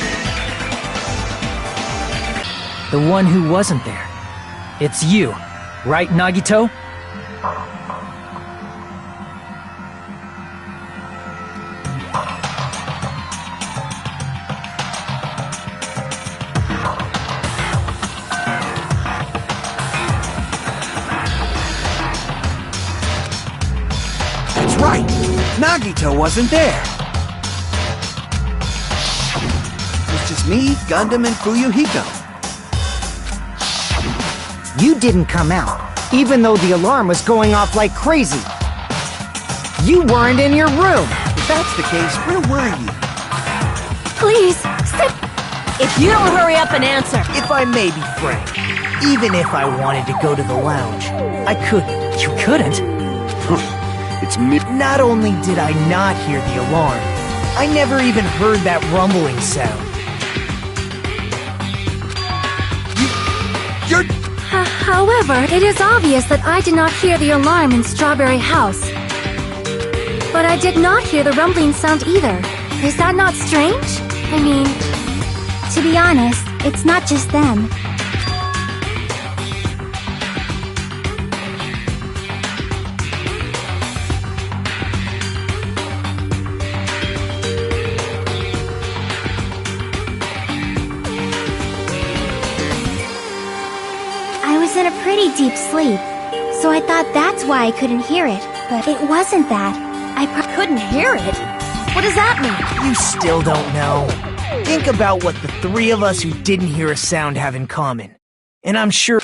The one who wasn't there. It's you, right, Nagito? That's right! Nagito wasn't there! Just me, Gundam, and Fuyuhiko. You didn't come out, even though the alarm was going off like crazy. You weren't in your room. If that's the case, where were you? Please, step... If you don't hurry up and answer... If I may be frank, even if I wanted to go to the lounge, I couldn't. You couldn't? It's me. Not only did I not hear the alarm, I never even heard that rumbling sound. You're... However, it is obvious that I did not hear the alarm in Strawberry House. But I did not hear the rumbling sound either. Is that not strange? I mean, to be honest, it's not just them. I was in a pretty deep sleep, so I thought that's why I couldn't hear it. But it wasn't that. I Couldn't hear it? What does that mean? You still don't know. Think about what the three of us who didn't hear a sound have in common. And I'm sure...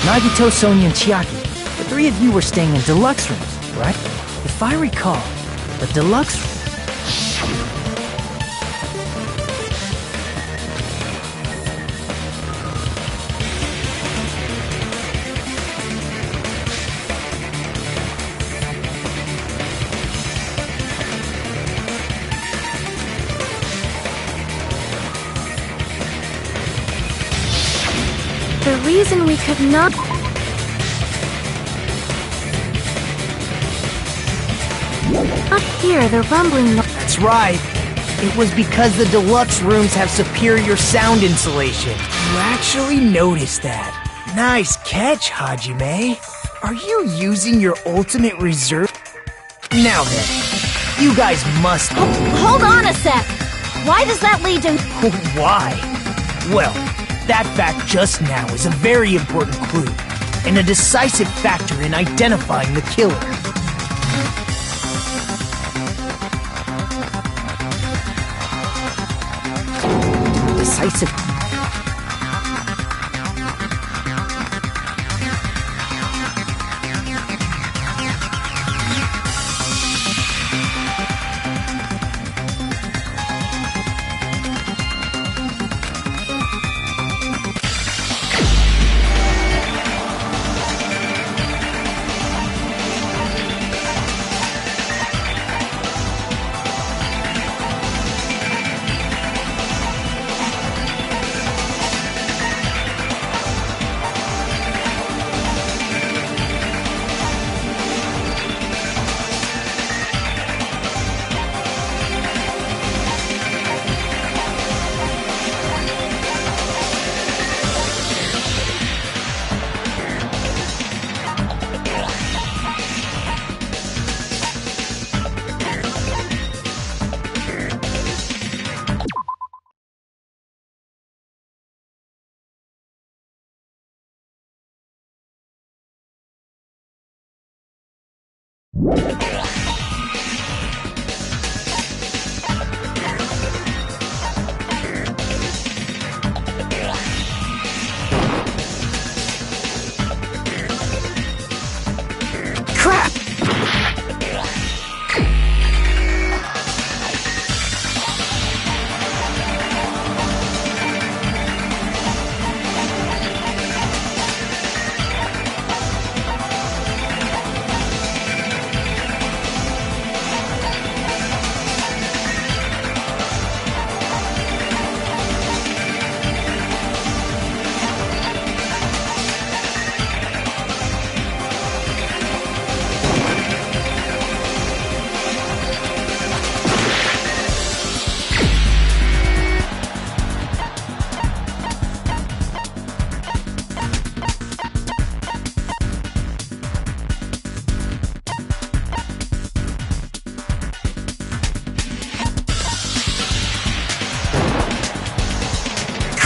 Nagito, Sonia, and Chiaki, the three of you were staying in deluxe rooms, right? If I recall, the deluxe room... The reason we could not... Up here, the rumbling no- That's right. It was because the deluxe rooms have superior sound insulation. You actually noticed that. Nice catch, Hajime. Are you using your ultimate reserve? Now then, you guys must... Hold on a sec! Why does that lead to... Why? Well, that fact just now is a very important clue, and a decisive factor in identifying the killer. Decisive.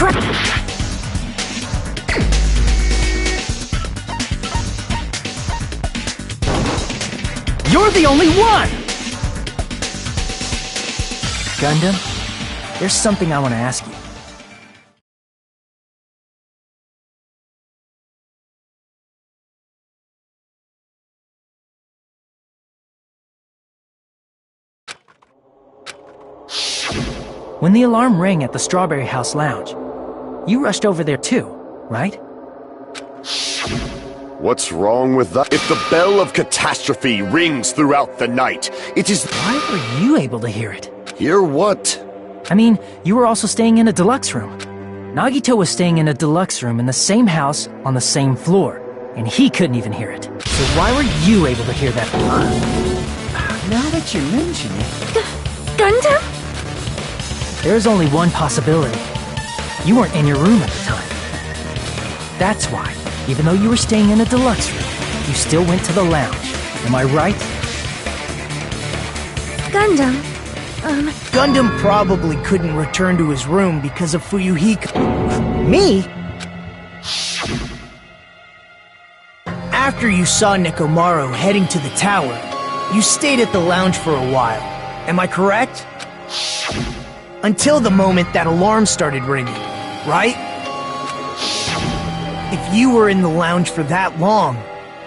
Crap! You're the only one! Gundam, there's something I want to ask you. When the alarm rang at the Strawberry House Lounge, you rushed over there too, right? What's wrong with that? If the bell of catastrophe rings throughout the night, it is... Why were you able to hear it? Hear what? I mean, you were also staying in a deluxe room. Nagito was staying in a deluxe room in the same house on the same floor, and he couldn't even hear it. So why were you able to hear that? Now that you mention it... Gundam? There's only one possibility. You weren't in your room at the time. That's why, even though you were staying in a deluxe room, you still went to the lounge. Am I right? Gundam, Gundam probably couldn't return to his room because of Fuyuhiko. Me? After you saw Nekomaru heading to the tower, you stayed at the lounge for a while. Am I correct? Until the moment that alarm started ringing. right? If you were in the lounge for that long,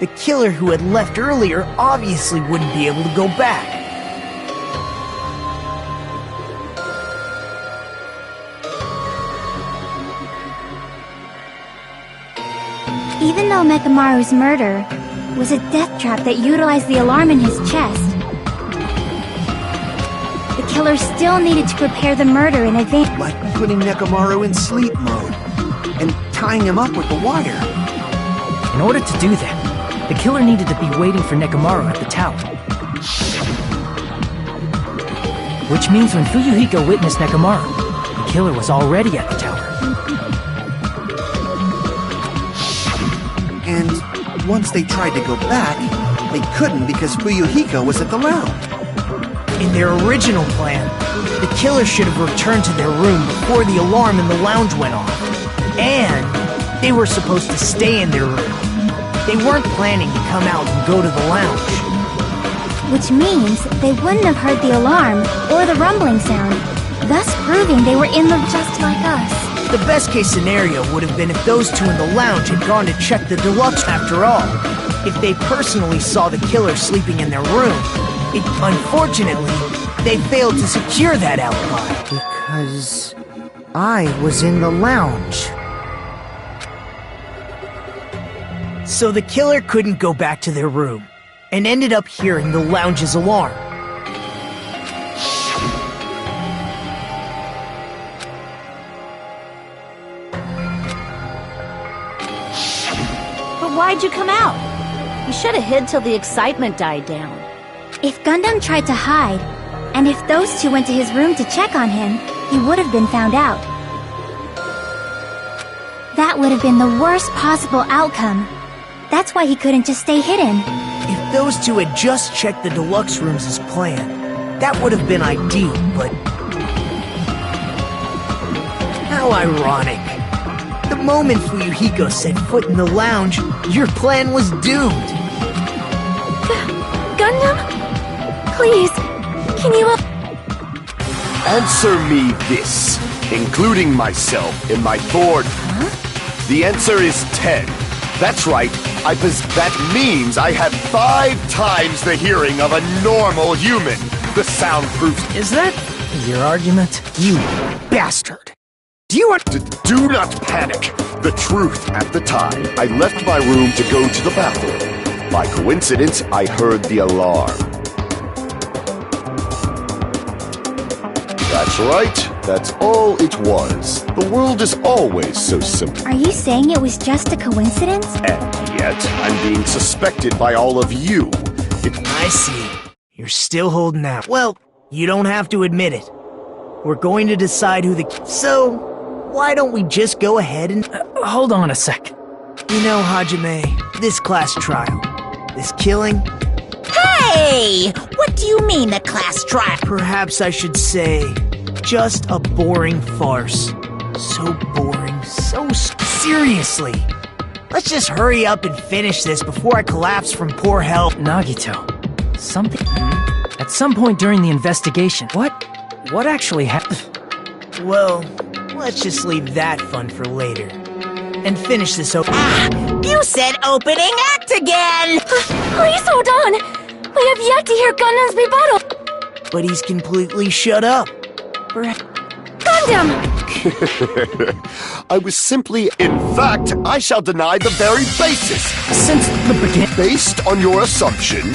the killer who had left earlier obviously wouldn't be able to go back. Even though Mekamaru's murder was a death trap that utilized the alarm in his chest, the killer still needed to prepare the murder in advance. Like putting Nekomaru in sleep mode and tying him up with the wire. In order to do that, the killer needed to be waiting for Nekomaru at the tower. Which means when Fuyuhiko witnessed Nekomaru, the killer was already at the tower. And once they tried to go back, they couldn't because Fuyuhiko was at the lounge. In their original plan, the killer should have returned to their room before the alarm in the lounge went off. And they were supposed to stay in their room. They weren't planning to come out and go to the lounge. Which means they wouldn't have heard the alarm or the rumbling sound, thus proving they were in the just like us. The best case scenario would have been if those two in the lounge had gone to check the deluxe after all. If they personally saw the killer sleeping in their room, unfortunately, they failed to secure that alibi. Because I was in the lounge. So the killer couldn't go back to their room, and ended up hearing the lounge's alarm. But why'd you come out? You should have hid till the excitement died down. If Gundam tried to hide, and if those two went to his room to check on him, he would have been found out. That would have been the worst possible outcome. That's why he couldn't just stay hidden. If those two had just checked the deluxe rooms as planned, that would have been ideal, but... How ironic. The moment Fuyuhiko set foot in the lounge, your plan was doomed. Gundam? Please, can you... Answer me this, including myself in my board. Huh? The answer is 10. That's right. That means I have 5 times the hearing of a normal human. The soundproofs. Is that your argument? You bastard! Do you want... Do not panic. The truth, at the time, I left my room to go to the bathroom. By coincidence, I heard the alarm. That's right. That's all it was. The world is always so simple. Are you saying it was just a coincidence? And yet, I'm being suspected by all of you. I see. You're still holding out. Well, you don't have to admit it. We're going to decide who the... So, why don't we just go ahead and... Hold on a sec. You know, Hajime, this class trial, this killing... Hey! What do you mean, a class trial? Perhaps I should say, just a boring farce. So boring, so seriously. Let's just hurry up and finish this before I collapse from poor health. Nagito, something... At some point during the investigation, what actually happened? Well, let's just leave that fun for later. And finish this over. You said opening act again! Please hold on! We have yet to hear Gundam's rebuttal! But he's completely shut up. Gundam! I was simply... In fact, I shall deny the very basis. Since the beginning... Based on your assumption,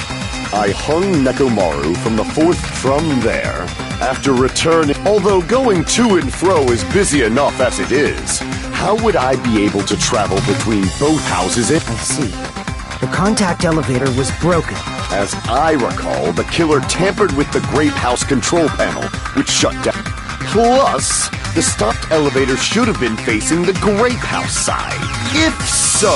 I hung Nekomaru from the 4th from there. After returning... Although going to and fro is busy enough as it is, how would I be able to travel between both houses if... I see. The contact elevator was broken. As I recall, the killer tampered with the Grape House control panel, which shut down. Plus, the stopped elevator should have been facing the Grape House side. If so,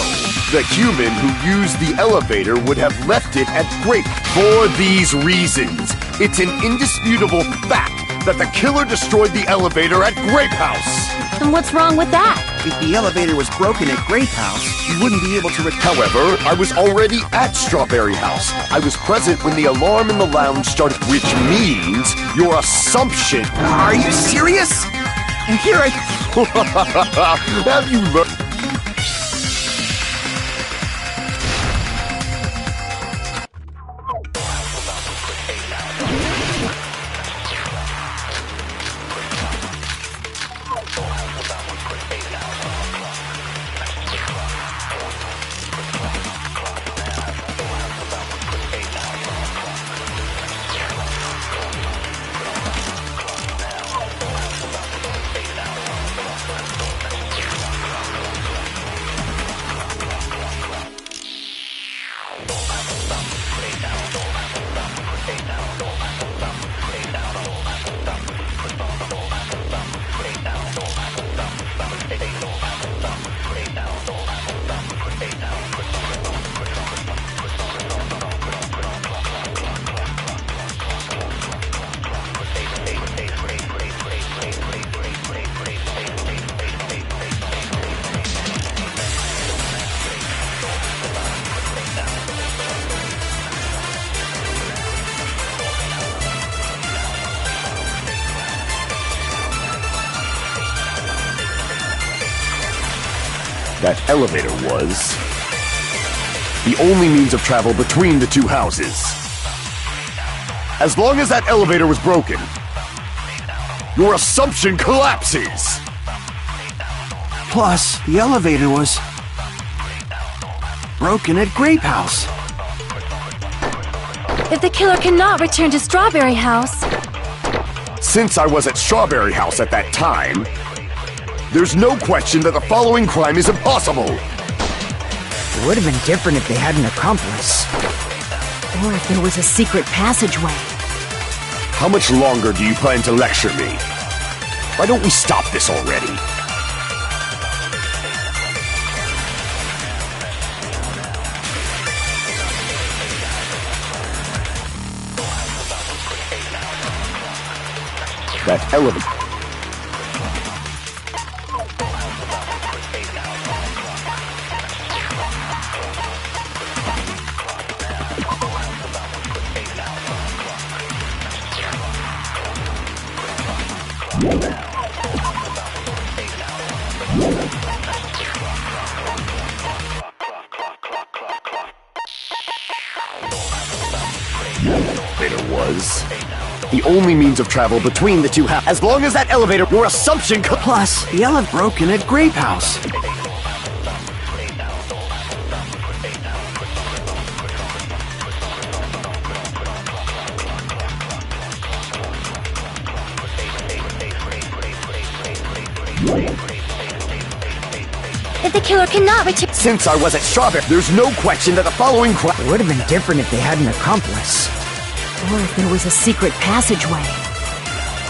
the human who used the elevator would have left it at Grape. For these reasons, it's an indisputable fact that the killer destroyed the elevator at Grape House. And what's wrong with that? If the elevator was broken at Grape House, you wouldn't be able to... However, I was already at Strawberry House. I was present when the alarm in the lounge started, which means your assumption... Are you serious? And here I Have you learned? That elevator was the only means of travel between the two houses. As long as that elevator was broken, your assumption collapses. Plus, the elevator was broken at Grape House. If the killer cannot return to Strawberry House... Since I was at Strawberry House at that time, there's no question that the following crime is impossible. It would have been different if they had an accomplice. Or if there was a secret passageway. How much longer do you plan to lecture me? Why don't we stop this already? That elevator. Was the only means of travel between the two houses. As long as that elevator, your assumption Plus, the elevator broken at Grape House. If the killer cannot return... Since I was at Strawberry, there's no question that the following crime... It would have been different if they had an accomplice. Or if there was a secret passageway.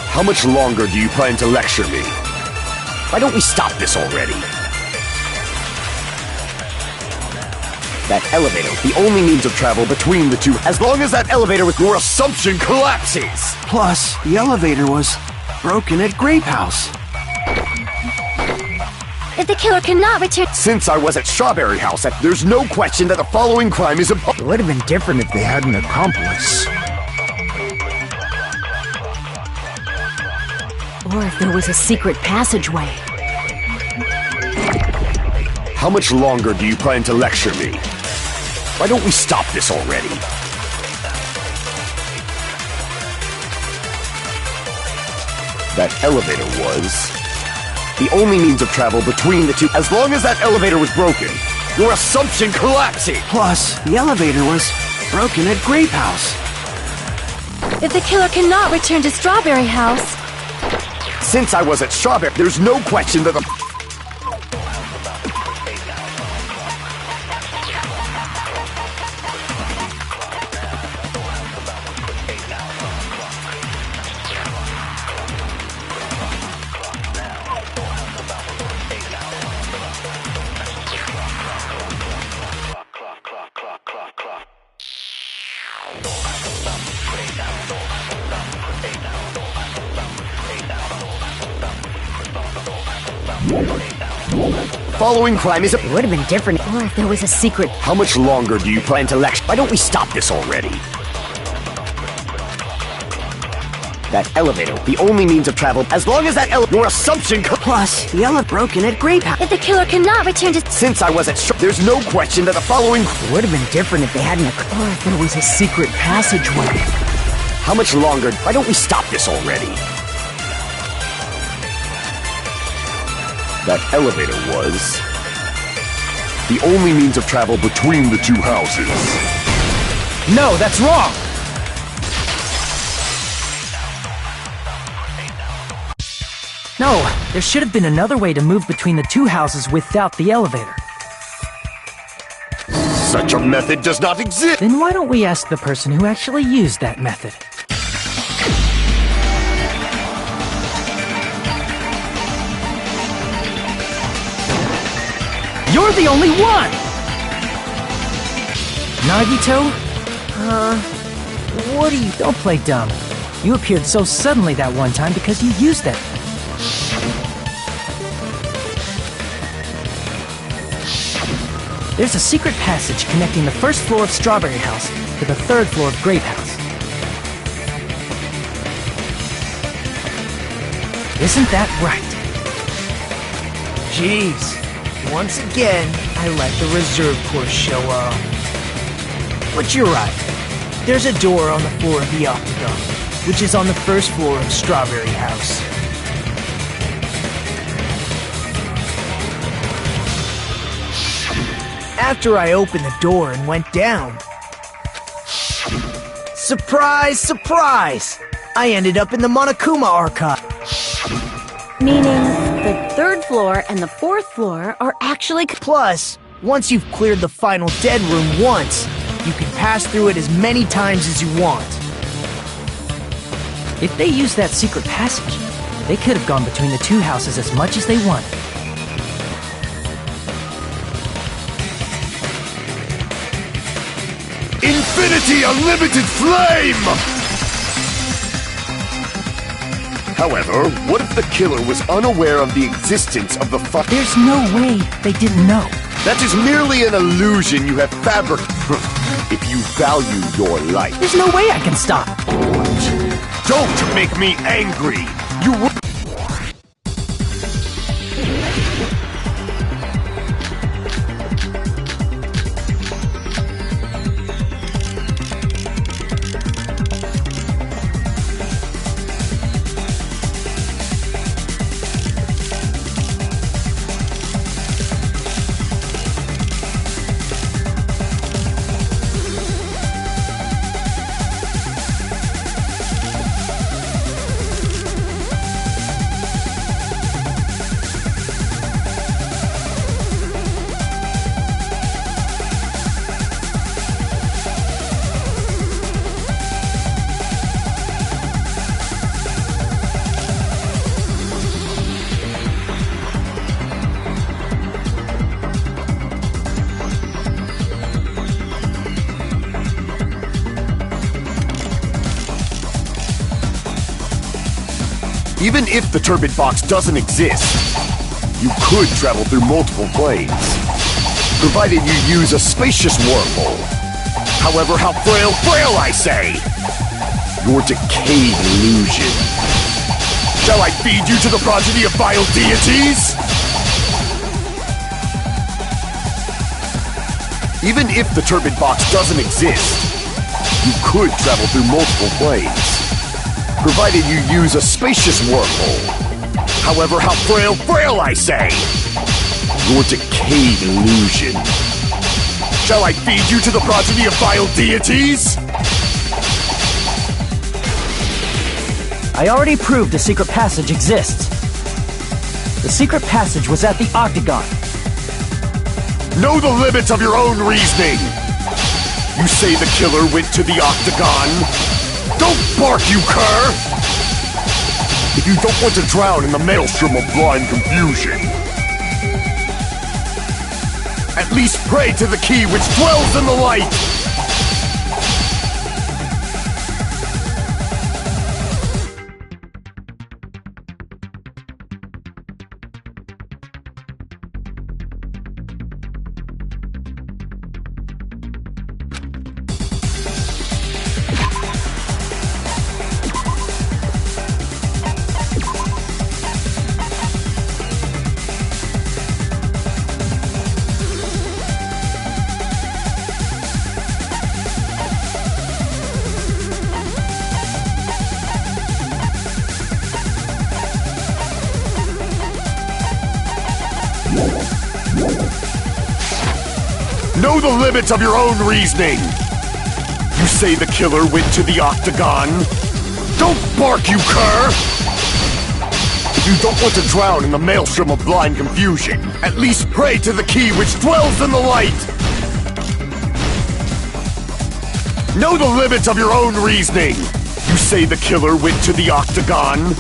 How much longer do you plan to lecture me? Why don't we stop this already? That elevator, the only means of travel between the two. As long as that elevator with your assumption collapses. Plus, the elevator was broken at Grape House. If the killer cannot return... Since I was at Strawberry House, there's no question that the following crime is impossible. It would have been different if they had an accomplice. Or if there was a secret passageway. How much longer do you plan to lecture me? Why don't we stop this already? That elevator was the only means of travel between the two. As long as that elevator was broken, your assumption collapses. Plus, the elevator was broken at Grape House. If the killer cannot return to Strawberry House... Since I was at Strawberry, there's no question that the... following crime is... It would have been different. Or if there was a secret... How much longer do you plan to lecture? Why don't we stop this already? That elevator, the only means of travel, as long as that your assumption Plus, the elevator broken at Grape House. If the killer cannot return to... Since I wasn't sure, there's no question that the following... It would have been different if they hadn't... Or if there was a secret passageway. How much longer? Why don't we stop this already? That elevator was... the only means of travel between the two houses. No, that's wrong! No, there should have been another way to move between the two houses without the elevator. Such a method does not exist! Then why don't we ask the person who actually used that method? You're the only one! Nagito? What are you... Don't play dumb. You appeared so suddenly that one time because you used that. There's a secret passage connecting the first floor of Strawberry House to the third floor of Grape House. Isn't that right? Jeez. Once again, I let the reserve course show up. But you're right. There's a door on the floor of the Octagon, which is on the first floor of Strawberry House. After I opened the door and went down... surprise, surprise! I ended up in the Monokuma archive. Meaning, the third floor and the fourth floor are actually... Plus, once you've cleared the final dead room once, you can pass through it as many times as you want. If they used that secret passage, they could have gone between the two houses as much as they wanted. Infinity Unlimited Flame! However, what if the killer was unaware of the existence of the There's no way they didn't know. That is merely an illusion you have fabricated. If you value your life. There's no way I can stop. Don't make me angry! You would... Even if the turbid box doesn't exist, you could travel through multiple planes, provided you use a spacious wormhole. However, how frail I say! Your decayed illusion. Shall I feed you to the progeny of vile deities? Even if the turbid box doesn't exist, you could travel through multiple planes, provided you use a spacious wormhole. However, how frail I say! Your decayed illusion. Shall I feed you to the progeny of vile deities? I already proved the secret passage exists. The secret passage was at the Octagon. Know the limits of your own reasoning! You say the killer went to the Octagon? Don't bark, you cur! If you don't want to drown in the maelstrom of blind confusion, at least pray to the key which dwells in the light! Know the limits of your own reasoning! You say the killer went to the octagon? Don't bark, you cur! If you don't want to drown in the maelstrom of blind confusion, at least pray to the key which dwells in the light! Know the limits of your own reasoning! You say the killer went to the octagon?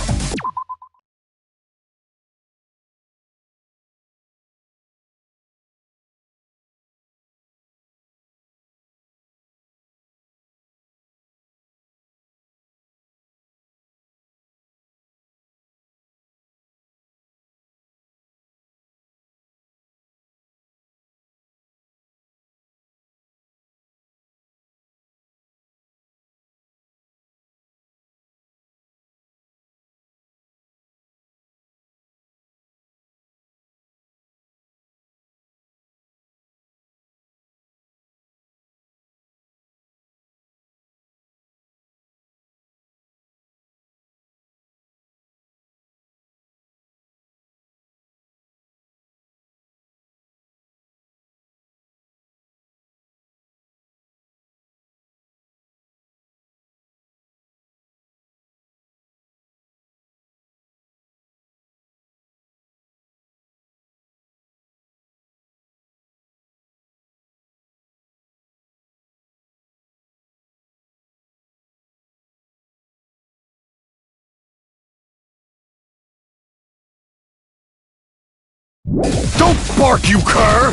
Don't bark, you cur!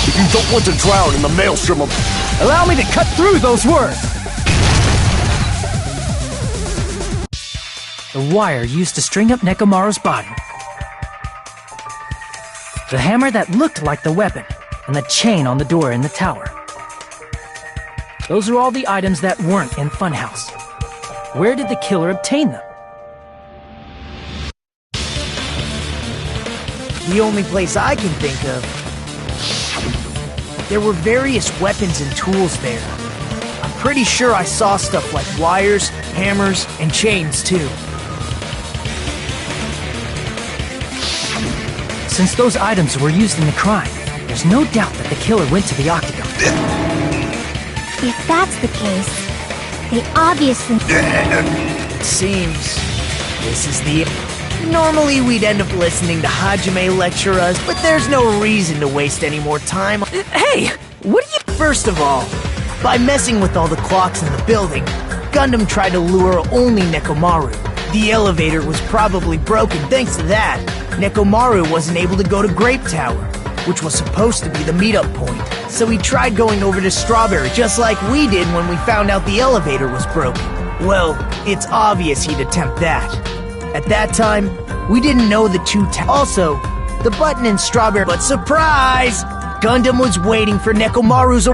If you don't want to drown in the maelstrom of... Allow me to cut through those words! The wire used to string up Nekomaru's body. The hammer that looked like the weapon, and the chain on the door in the tower. Those are all the items that weren't in Funhouse. Where did the killer obtain them? The only place I can think of. There were various weapons and tools there. I'm pretty sure I saw stuff like wires, hammers, and chains too. Since those items were used in the crime, there's no doubt that the killer went to the octagon. If that's the case, they obviously... It seems this is the... Normally we'd end up listening to Hajime lecture us, but there's no reason to waste any more time. Hey! What are you... First of all, by messing with all the clocks in the building, Gundam tried to lure only Nekomaru. The elevator was probably broken. Thanks to that, Nekomaru wasn't able to go to Grape Tower, which was supposed to be the meetup point. So he tried going over to Strawberry, just like we did when we found out the elevator was broken. Well, it's obvious he'd attempt that. At that time, we didn't know the two Also, the button in Strawberry, but surprise! Gundam was waiting for Nekomaru's...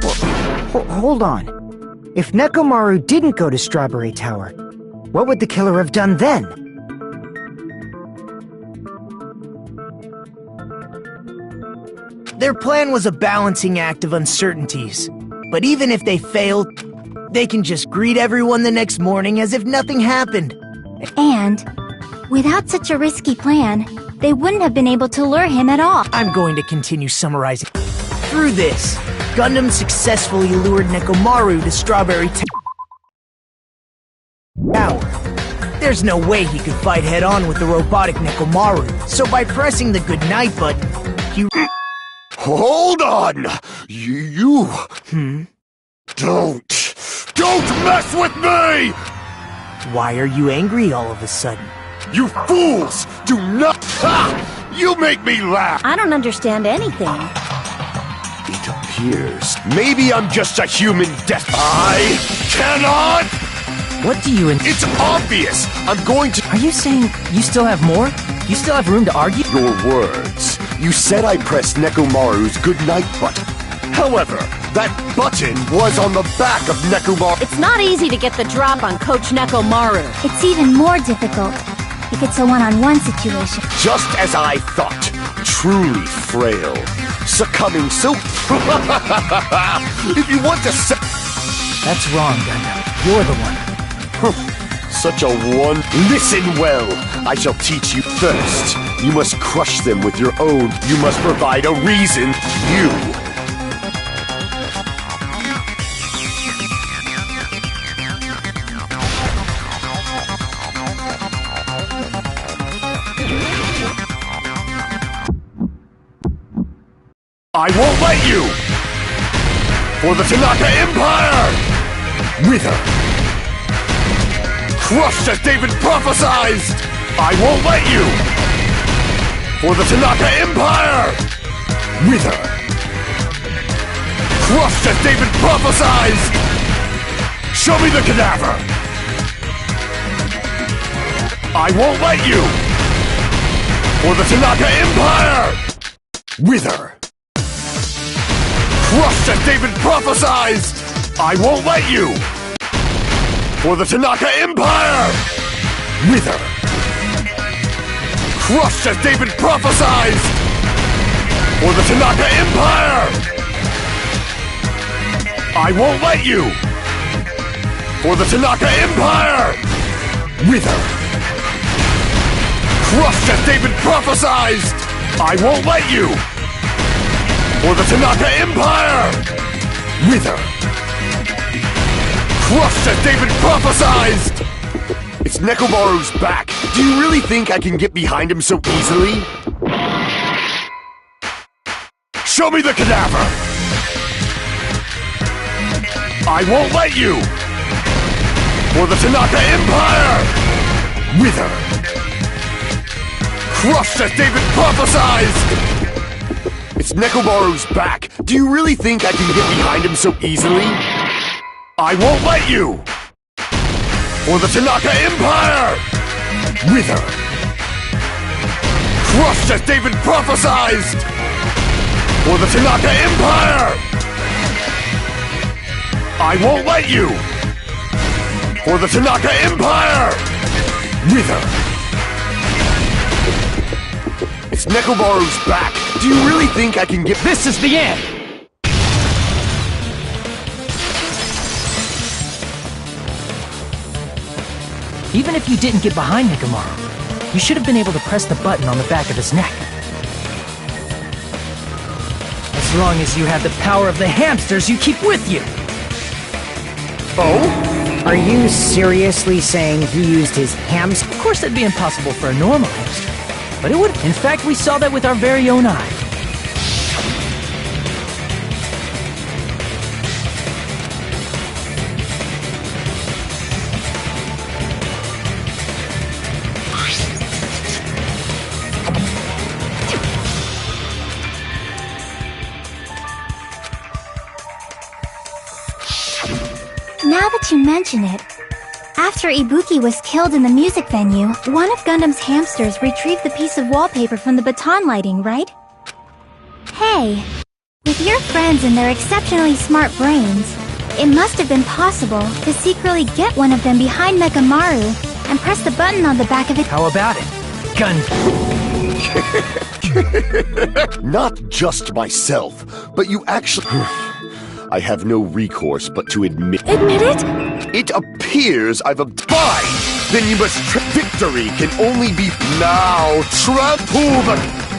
Hold on. If Nekomaru didn't go to Strawberry Tower, what would the killer have done then? Their plan was a balancing act of uncertainties. But even if they failed, they can just greet everyone the next morning as if nothing happened. And, without such a risky plan, they wouldn't have been able to lure him at all. I'm going to continue summarizing. Through this, Gundam successfully lured Nekomaru to Strawberry Tower. There's no way he could fight head-on with the robotic Nekomaru, so by pressing the goodnight button, he... Hold on! You... Don't mess with me! Why are you angry all of a sudden? You fools! Do not... Ha! You make me laugh! I don't understand anything. It appears maybe I'm just a human death. I cannot... What do you... It's obvious! I'm going to... Are you saying you still have more? You still have room to argue? Your words. You said I pressed Nekomaru's goodnight button. However, that button was on the back of Nekomaru. It's not easy to get the drop on Coach Nekomaru. It's even more difficult if it's a one-on-one situation. Just as I thought. Truly frail. Succumbing so... If you want to say... That's wrong, Gundam. You're the one. Such a one... Listen well. I shall teach you first. You must crush them with your own. You must provide a reason. You. I won't let you! For the Tanaka Empire! Wither! Crushed as David prophesied! I won't let you! For the Tanaka Empire! Wither! Crushed as David prophesied! Show me the cadaver! I won't let you! For the Tanaka Empire! Wither! Crushed as David prophesied! I won't let you! For the Tanaka Empire! Wither! Crushed as David prophesied! For the Tanaka Empire! I won't let you! For the Tanaka Empire! Wither! Crushed as David prophesied! I won't let you! For the Tanaka Empire! Wither! Crushed as David prophesied! It's Nekomaru's back! Do you really think I can get behind him so easily? Show me the cadaver! I won't let you! For the Tanaka Empire! Wither! Crushed as David prophesied! It's Nekomaru's back! Do you really think I can get behind him so easily? I won't let you! For the Tanaka Empire! Wither! Crushed as David prophesied! For the Tanaka Empire! I won't let you! For the Tanaka Empire! Wither! It's Nekomaru's back! Do you really think I can get— This is the end! Even if you didn't get behind Nekomaru, you should have been able to press the button on the back of his neck. As long as you have the power of the hamsters you keep with you! Oh? Are you seriously saying he used his hams? Of course that'd be impossible for a normal hamster. But it would. In fact, we saw that with our very own eye. Now that you mention it, after Ibuki was killed in the music venue, one of Gundam's hamsters retrieved the piece of wallpaper from the baton lighting, right? Hey, with your friends and their exceptionally smart brains, it must have been possible to secretly get one of them behind Nekomaru and press the button on the back of it. How about it, Gundam? Not just myself, but you actually— I have no recourse but to admit— Admit it? It appears I've Fine! Then you must— Victory can only be— Now, trample the—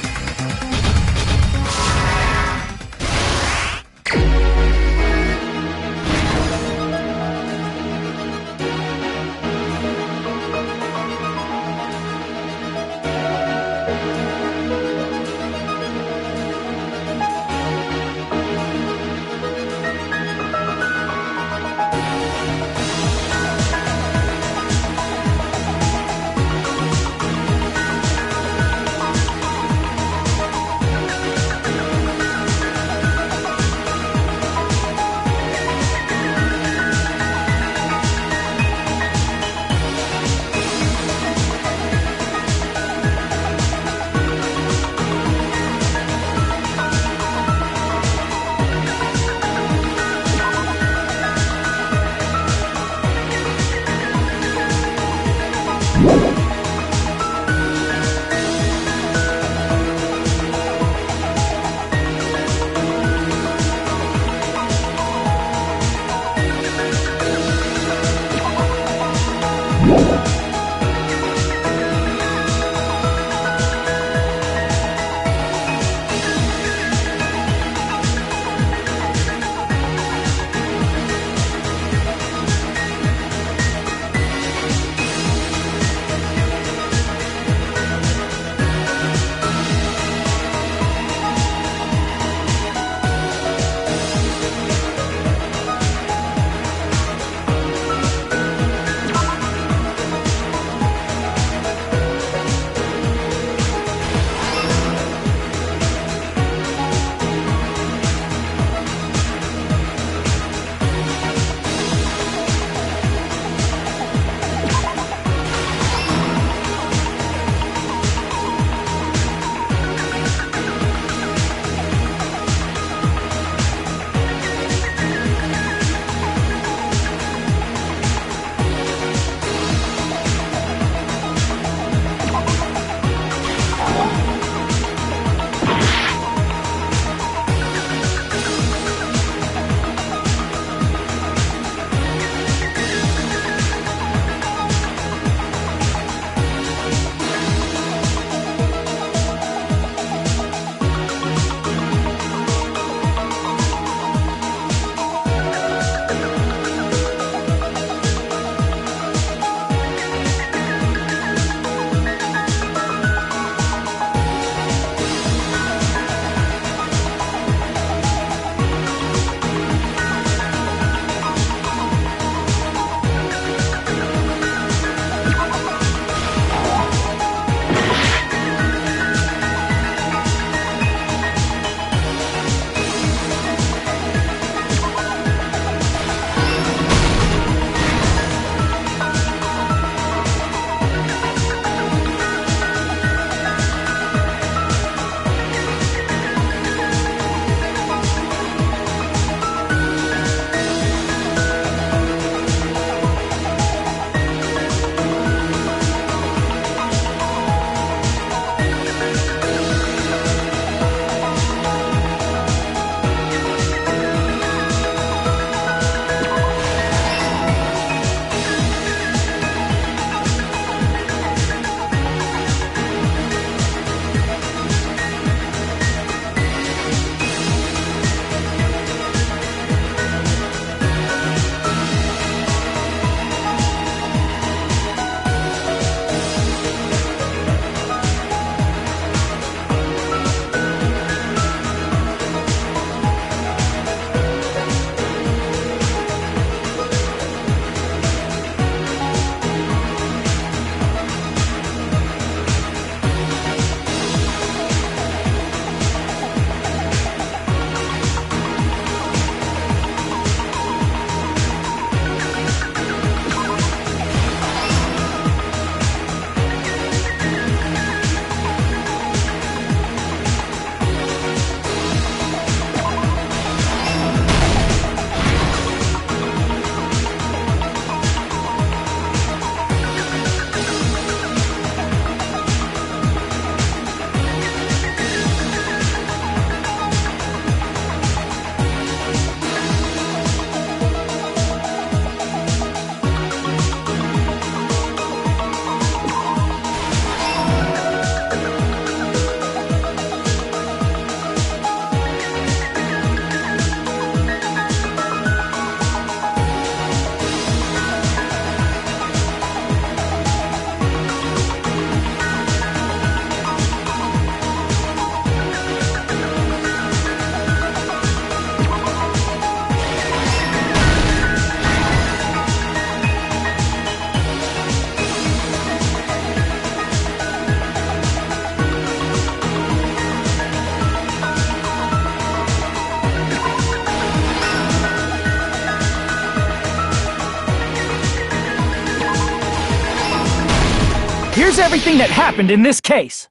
here's everything that happened in this case.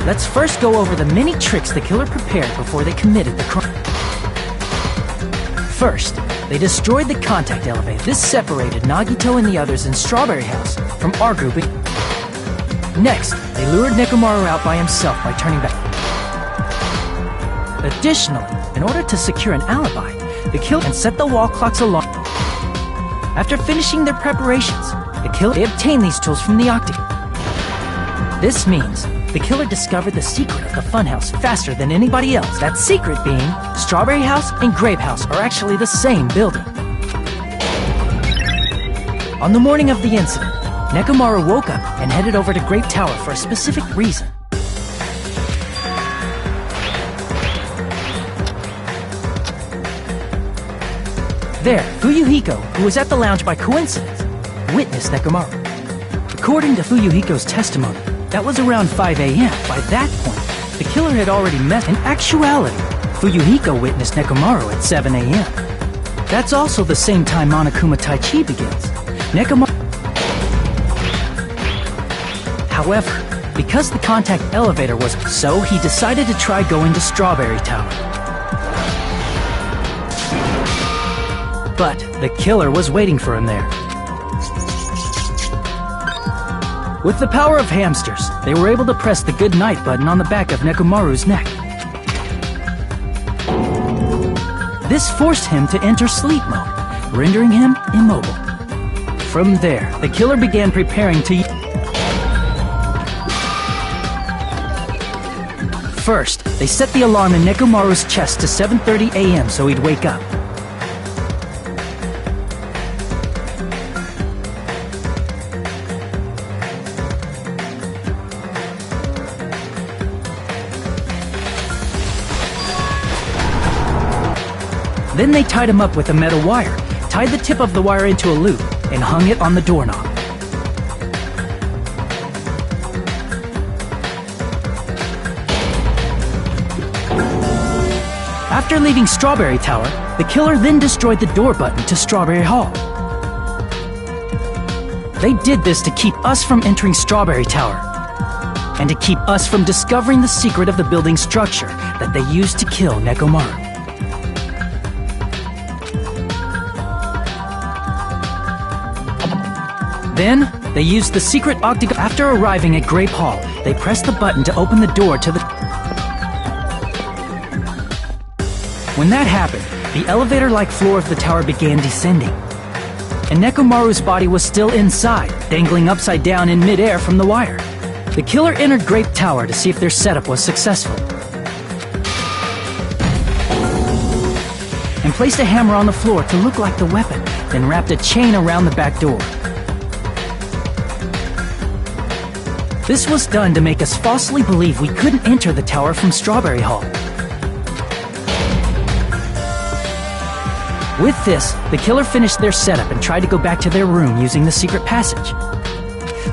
Let's first go over the many tricks the killer prepared before they committed the crime. First, they destroyed the contact elevator. This separated Nagito and the others in Strawberry House from our group. Next, they lured Nekomaru out by himself by turning back. Additionally, in order to secure an alibi, the killer and set the wall clock's alarm. After finishing their preparations, they obtained these tools from the Octagon. This means the killer discovered the secret of the funhouse faster than anybody else. That secret being, Strawberry House and Grape House are actually the same building. On the morning of the incident, Nekomaru woke up and headed over to Grape Tower for a specific reason. There, Fuyuhiko, who was at the lounge by coincidence, witnessed Nekomaru. According to Fuyuhiko's testimony, that was around 5 a.m. By that point, the killer had already met. In actuality, Fuyuhiko witnessed Nekomaru at 7 a.m. That's also the same time Monokuma Tai Chi begins. However, because the contact elevator was so, he decided to try going to Strawberry Tower. But the killer was waiting for him there. With the power of hamsters, they were able to press the good night button on the back of Nekomaru's neck. This forced him to enter sleep mode, rendering him immobile. From there, the killer began preparing to... First, they set the alarm in Nekomaru's chest to 7:30 a.m. so he'd wake up. Then they tied him up with a metal wire, tied the tip of the wire into a loop, and hung it on the doorknob. After leaving Strawberry Tower, the killer then destroyed the door button to Strawberry Hall. They did this to keep us from entering Strawberry Tower, and to keep us from discovering the secret of the building structure that they used to kill Nekomaru. Then, they used the secret octagon. After arriving at Grape Hall, they pressed the button to open the door to the... When that happened, the elevator-like floor of the tower began descending. And Nekomaru's body was still inside, dangling upside down in midair from the wire. The killer entered Grape Tower to see if their setup was successful, and placed a hammer on the floor to look like the weapon, then wrapped a chain around the back door. This was done to make us falsely believe we couldn't enter the tower from Strawberry Hall. With this, the killer finished their setup and tried to go back to their room using the secret passage,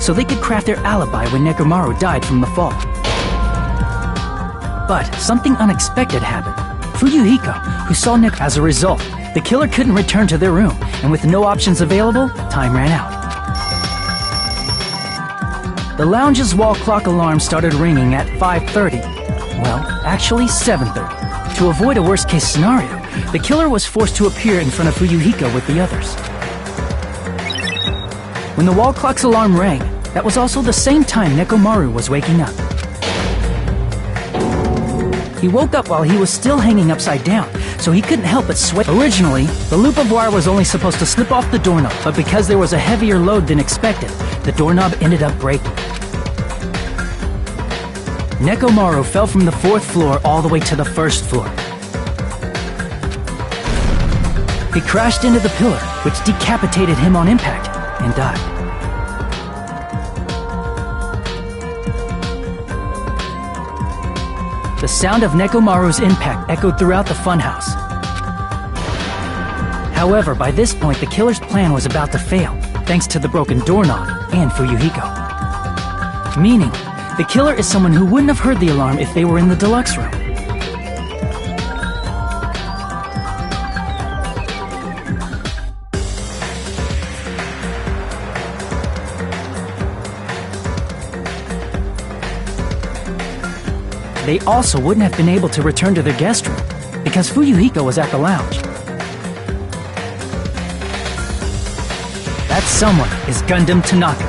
so they could craft their alibi when Nekomaru died from the fall. But something unexpected happened. Fuyuhiko, who saw Nekomaru. As a result, the killer couldn't return to their room, and with no options available, time ran out. The lounge's wall clock alarm started ringing at 5:30. Well, actually 7:30. To avoid a worst-case scenario, the killer was forced to appear in front of Fuyuhiko with the others. When the wall clock's alarm rang, that was also the same time Nekomaru was waking up. He woke up while he was still hanging upside down, so he couldn't help but sweat. Originally, the loop of wire was only supposed to slip off the doorknob, but because there was a heavier load than expected, the doorknob ended up breaking. Nekomaru fell from the 4th floor all the way to the 1st floor. He crashed into the pillar, which decapitated him on impact, and died. The sound of Nekomaru's impact echoed throughout the funhouse. However, by this point, the killer's plan was about to fail, thanks to the broken doorknob and Fuyuhiko. Meaning, the killer is someone who wouldn't have heard the alarm if they were in the deluxe room. they also wouldn't have been able to return to their guest room, because Fuyuhiko was at the lounge. That someone is Gundam Tanaka.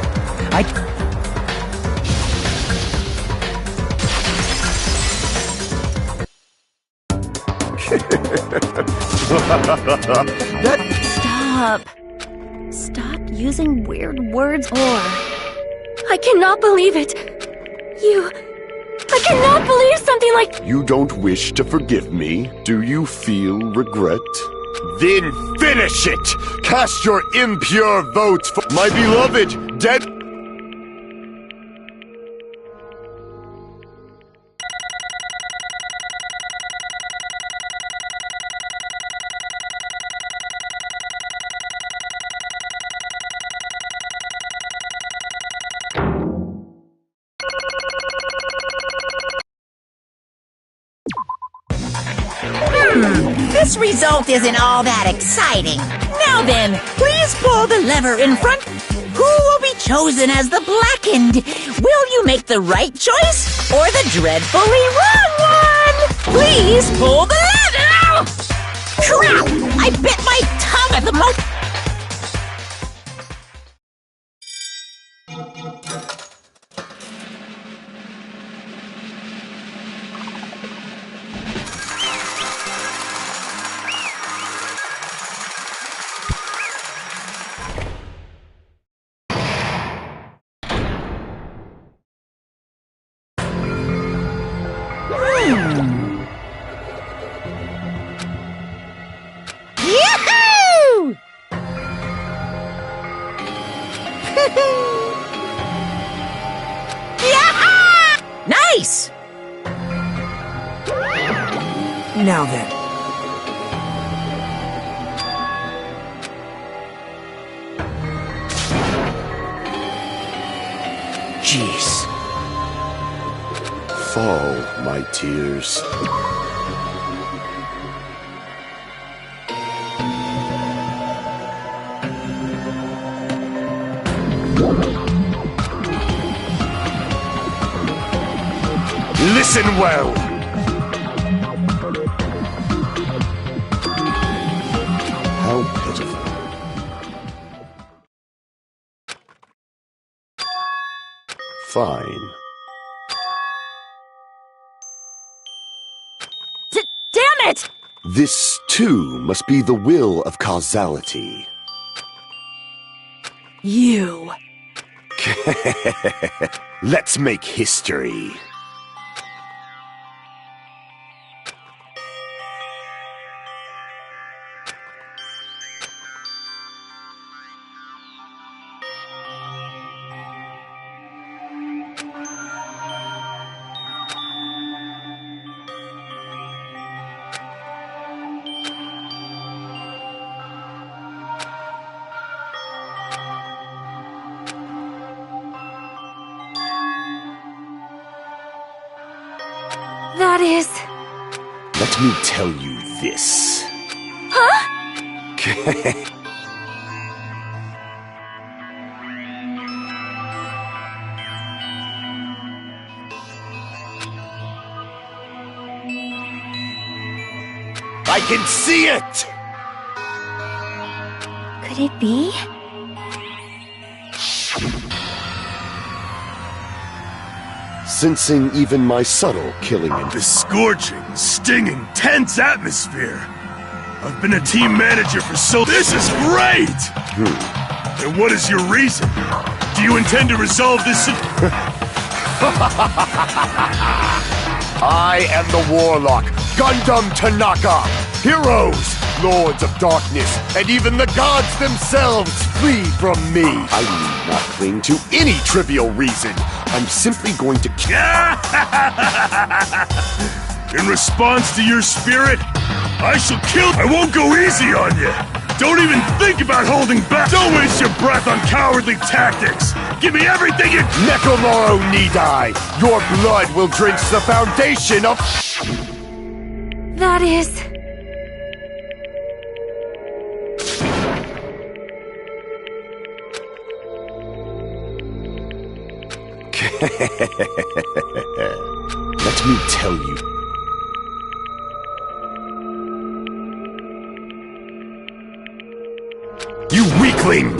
Stop using weird words or... I cannot believe it! I cannot believe something like... You don't wish to forgive me? Do you feel regret? Then finish it! Cast your impure votes for my beloved dead... This result isn't all that exciting. Now then, please pull the lever in front. Who will be chosen as the blackened? Will you make the right choice or the dreadfully wrong one? Please pull the lever! Crap! I bit my tongue at the most. Yahoo! Yahoo! Nice! Now then. Jeez. Fall, my tears. Listen well! How pitiful. Fine. Damn it! This, too, must be the will of causality. You. Let's make history. That is... Let me tell you this. Huh? I can see it! Could it be? Sensing even my subtle killing in The scorching, stinging, tense atmosphere. I've been a team manager for so... This is great! And what is your reason? Do you intend to resolve this... I am the Warlock, Gundam Tanaka! Heroes, Lords of Darkness, and even the gods themselves flee from me! I need not cling to any trivial reason. I'm simply going to In response to your spirit, I shall kill... I won't go easy on you! Don't even think about holding back! Don't waste your breath on cowardly tactics! Give me everything you... Nekomaro Nidai! Your blood will drench the foundation of... That is... Let me tell you. You weakling!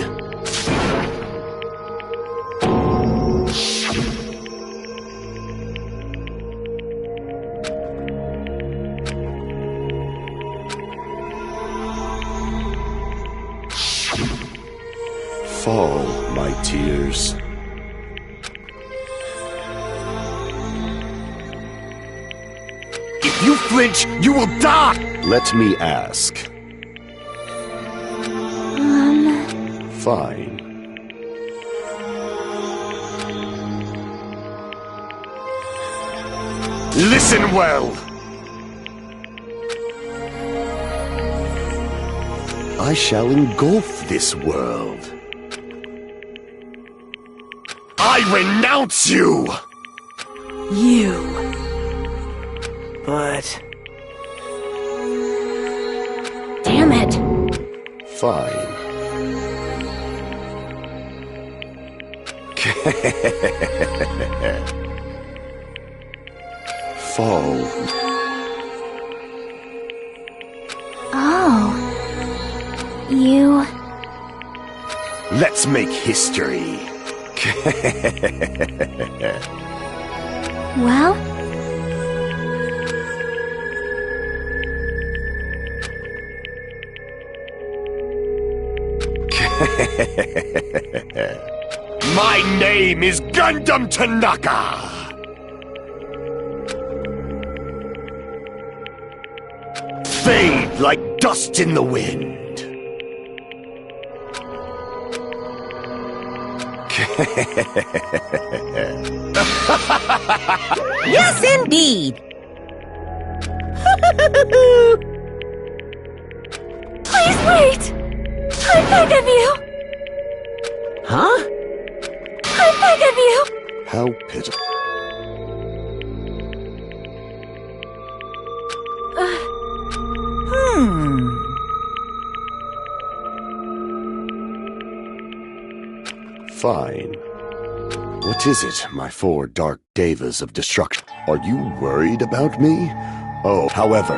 Fall, my tears. If you flinch, you will die! Let me ask. Fine. Listen well! I shall engulf this world. I renounce you! But... Damn it! Fine. Fall. Oh. You... Let's make history. Well? My name is Gundam Tanaka! Fade like dust in the wind. Yes, indeed! Please wait! I beg of you! Huh? I beg of you! How pitiful. Fine. What is it, my four dark devas of destruction? Are you worried about me? Oh, however,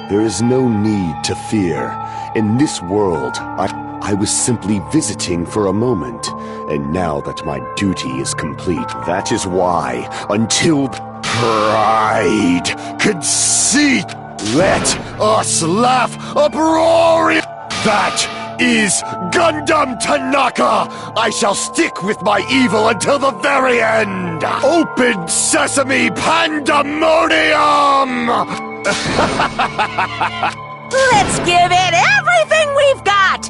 there is no need to fear. In this world, I was simply visiting for a moment, and now that my duty is complete, that is why, until pride, conceit, let us laugh uproarious. That is Gundam Tanaka! I shall stick with my evil until the very end! Open sesame pandemonium! Let's give it everything we've got!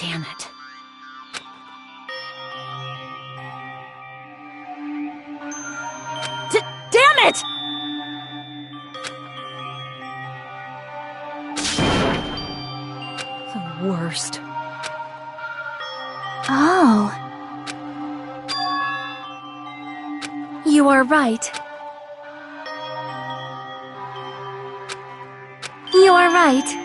Damn it. Damn it! The worst. Oh. You are right. You are right.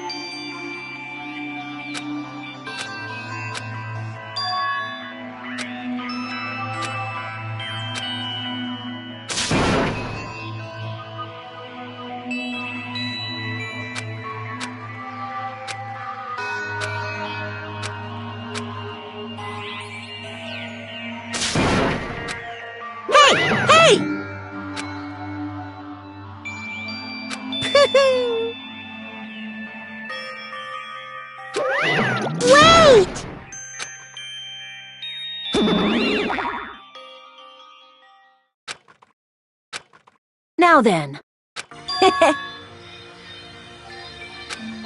Wait! Now then.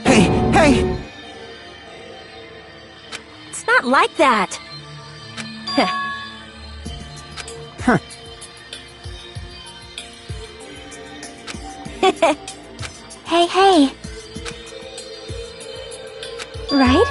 Hey! It's not like that. Huh. Hey. Right?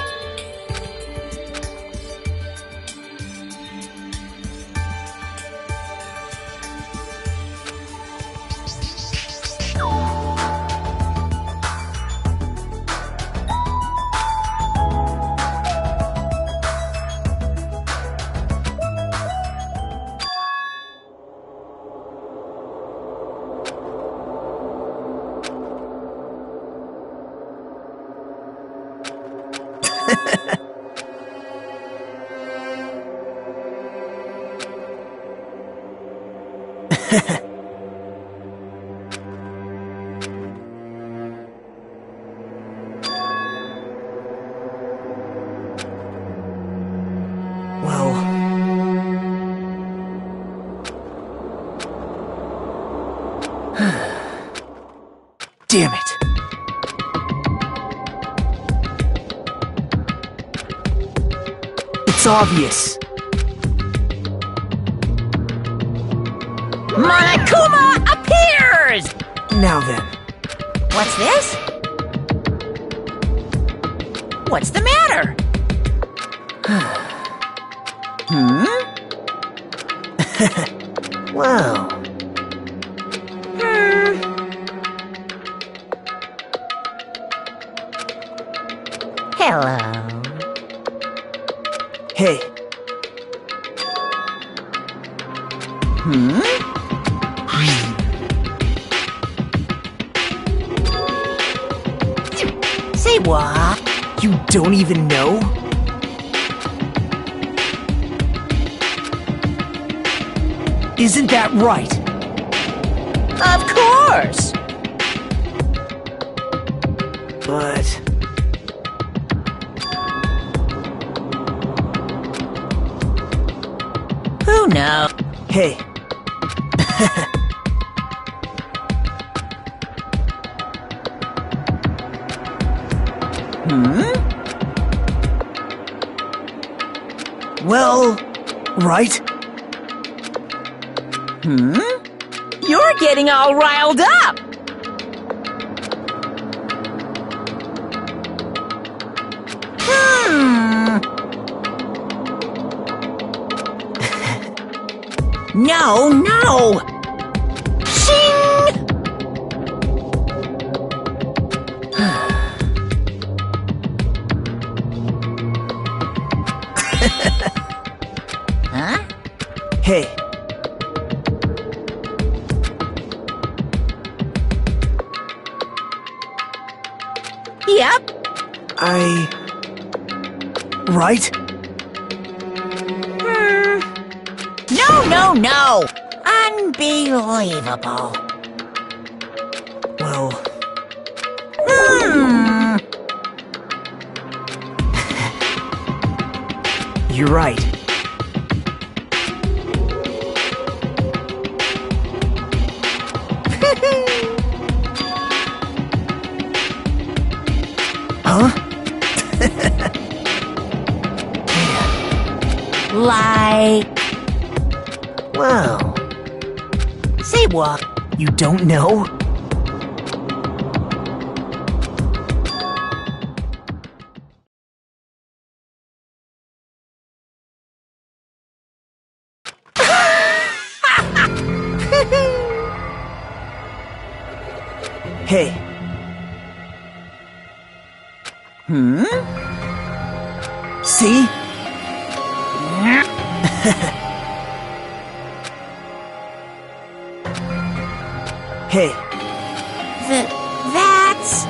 Well... Damn it. It's obvious. Monokuma appears! Now then. What's this? What's the matter? Well... Hello. Hey. Say what? You don't even know? Isn't that right? Of course! But... Who knows? Hey. Well, right? You're getting all riled up! No! Shing! Huh? Hey. Yep. Right? No! Unbelievable. Well... You're right. Huh? Well... Say what? You don't know? Hey. See? Hey. That's...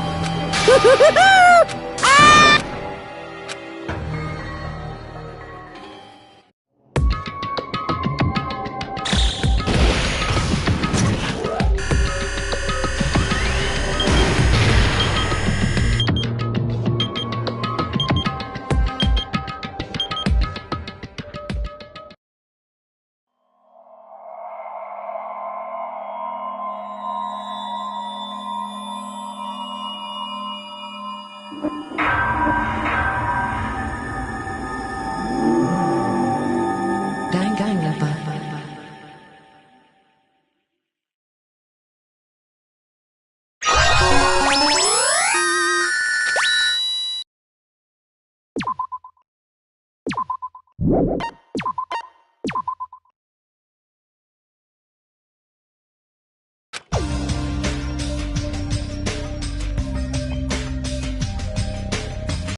Danganronpa.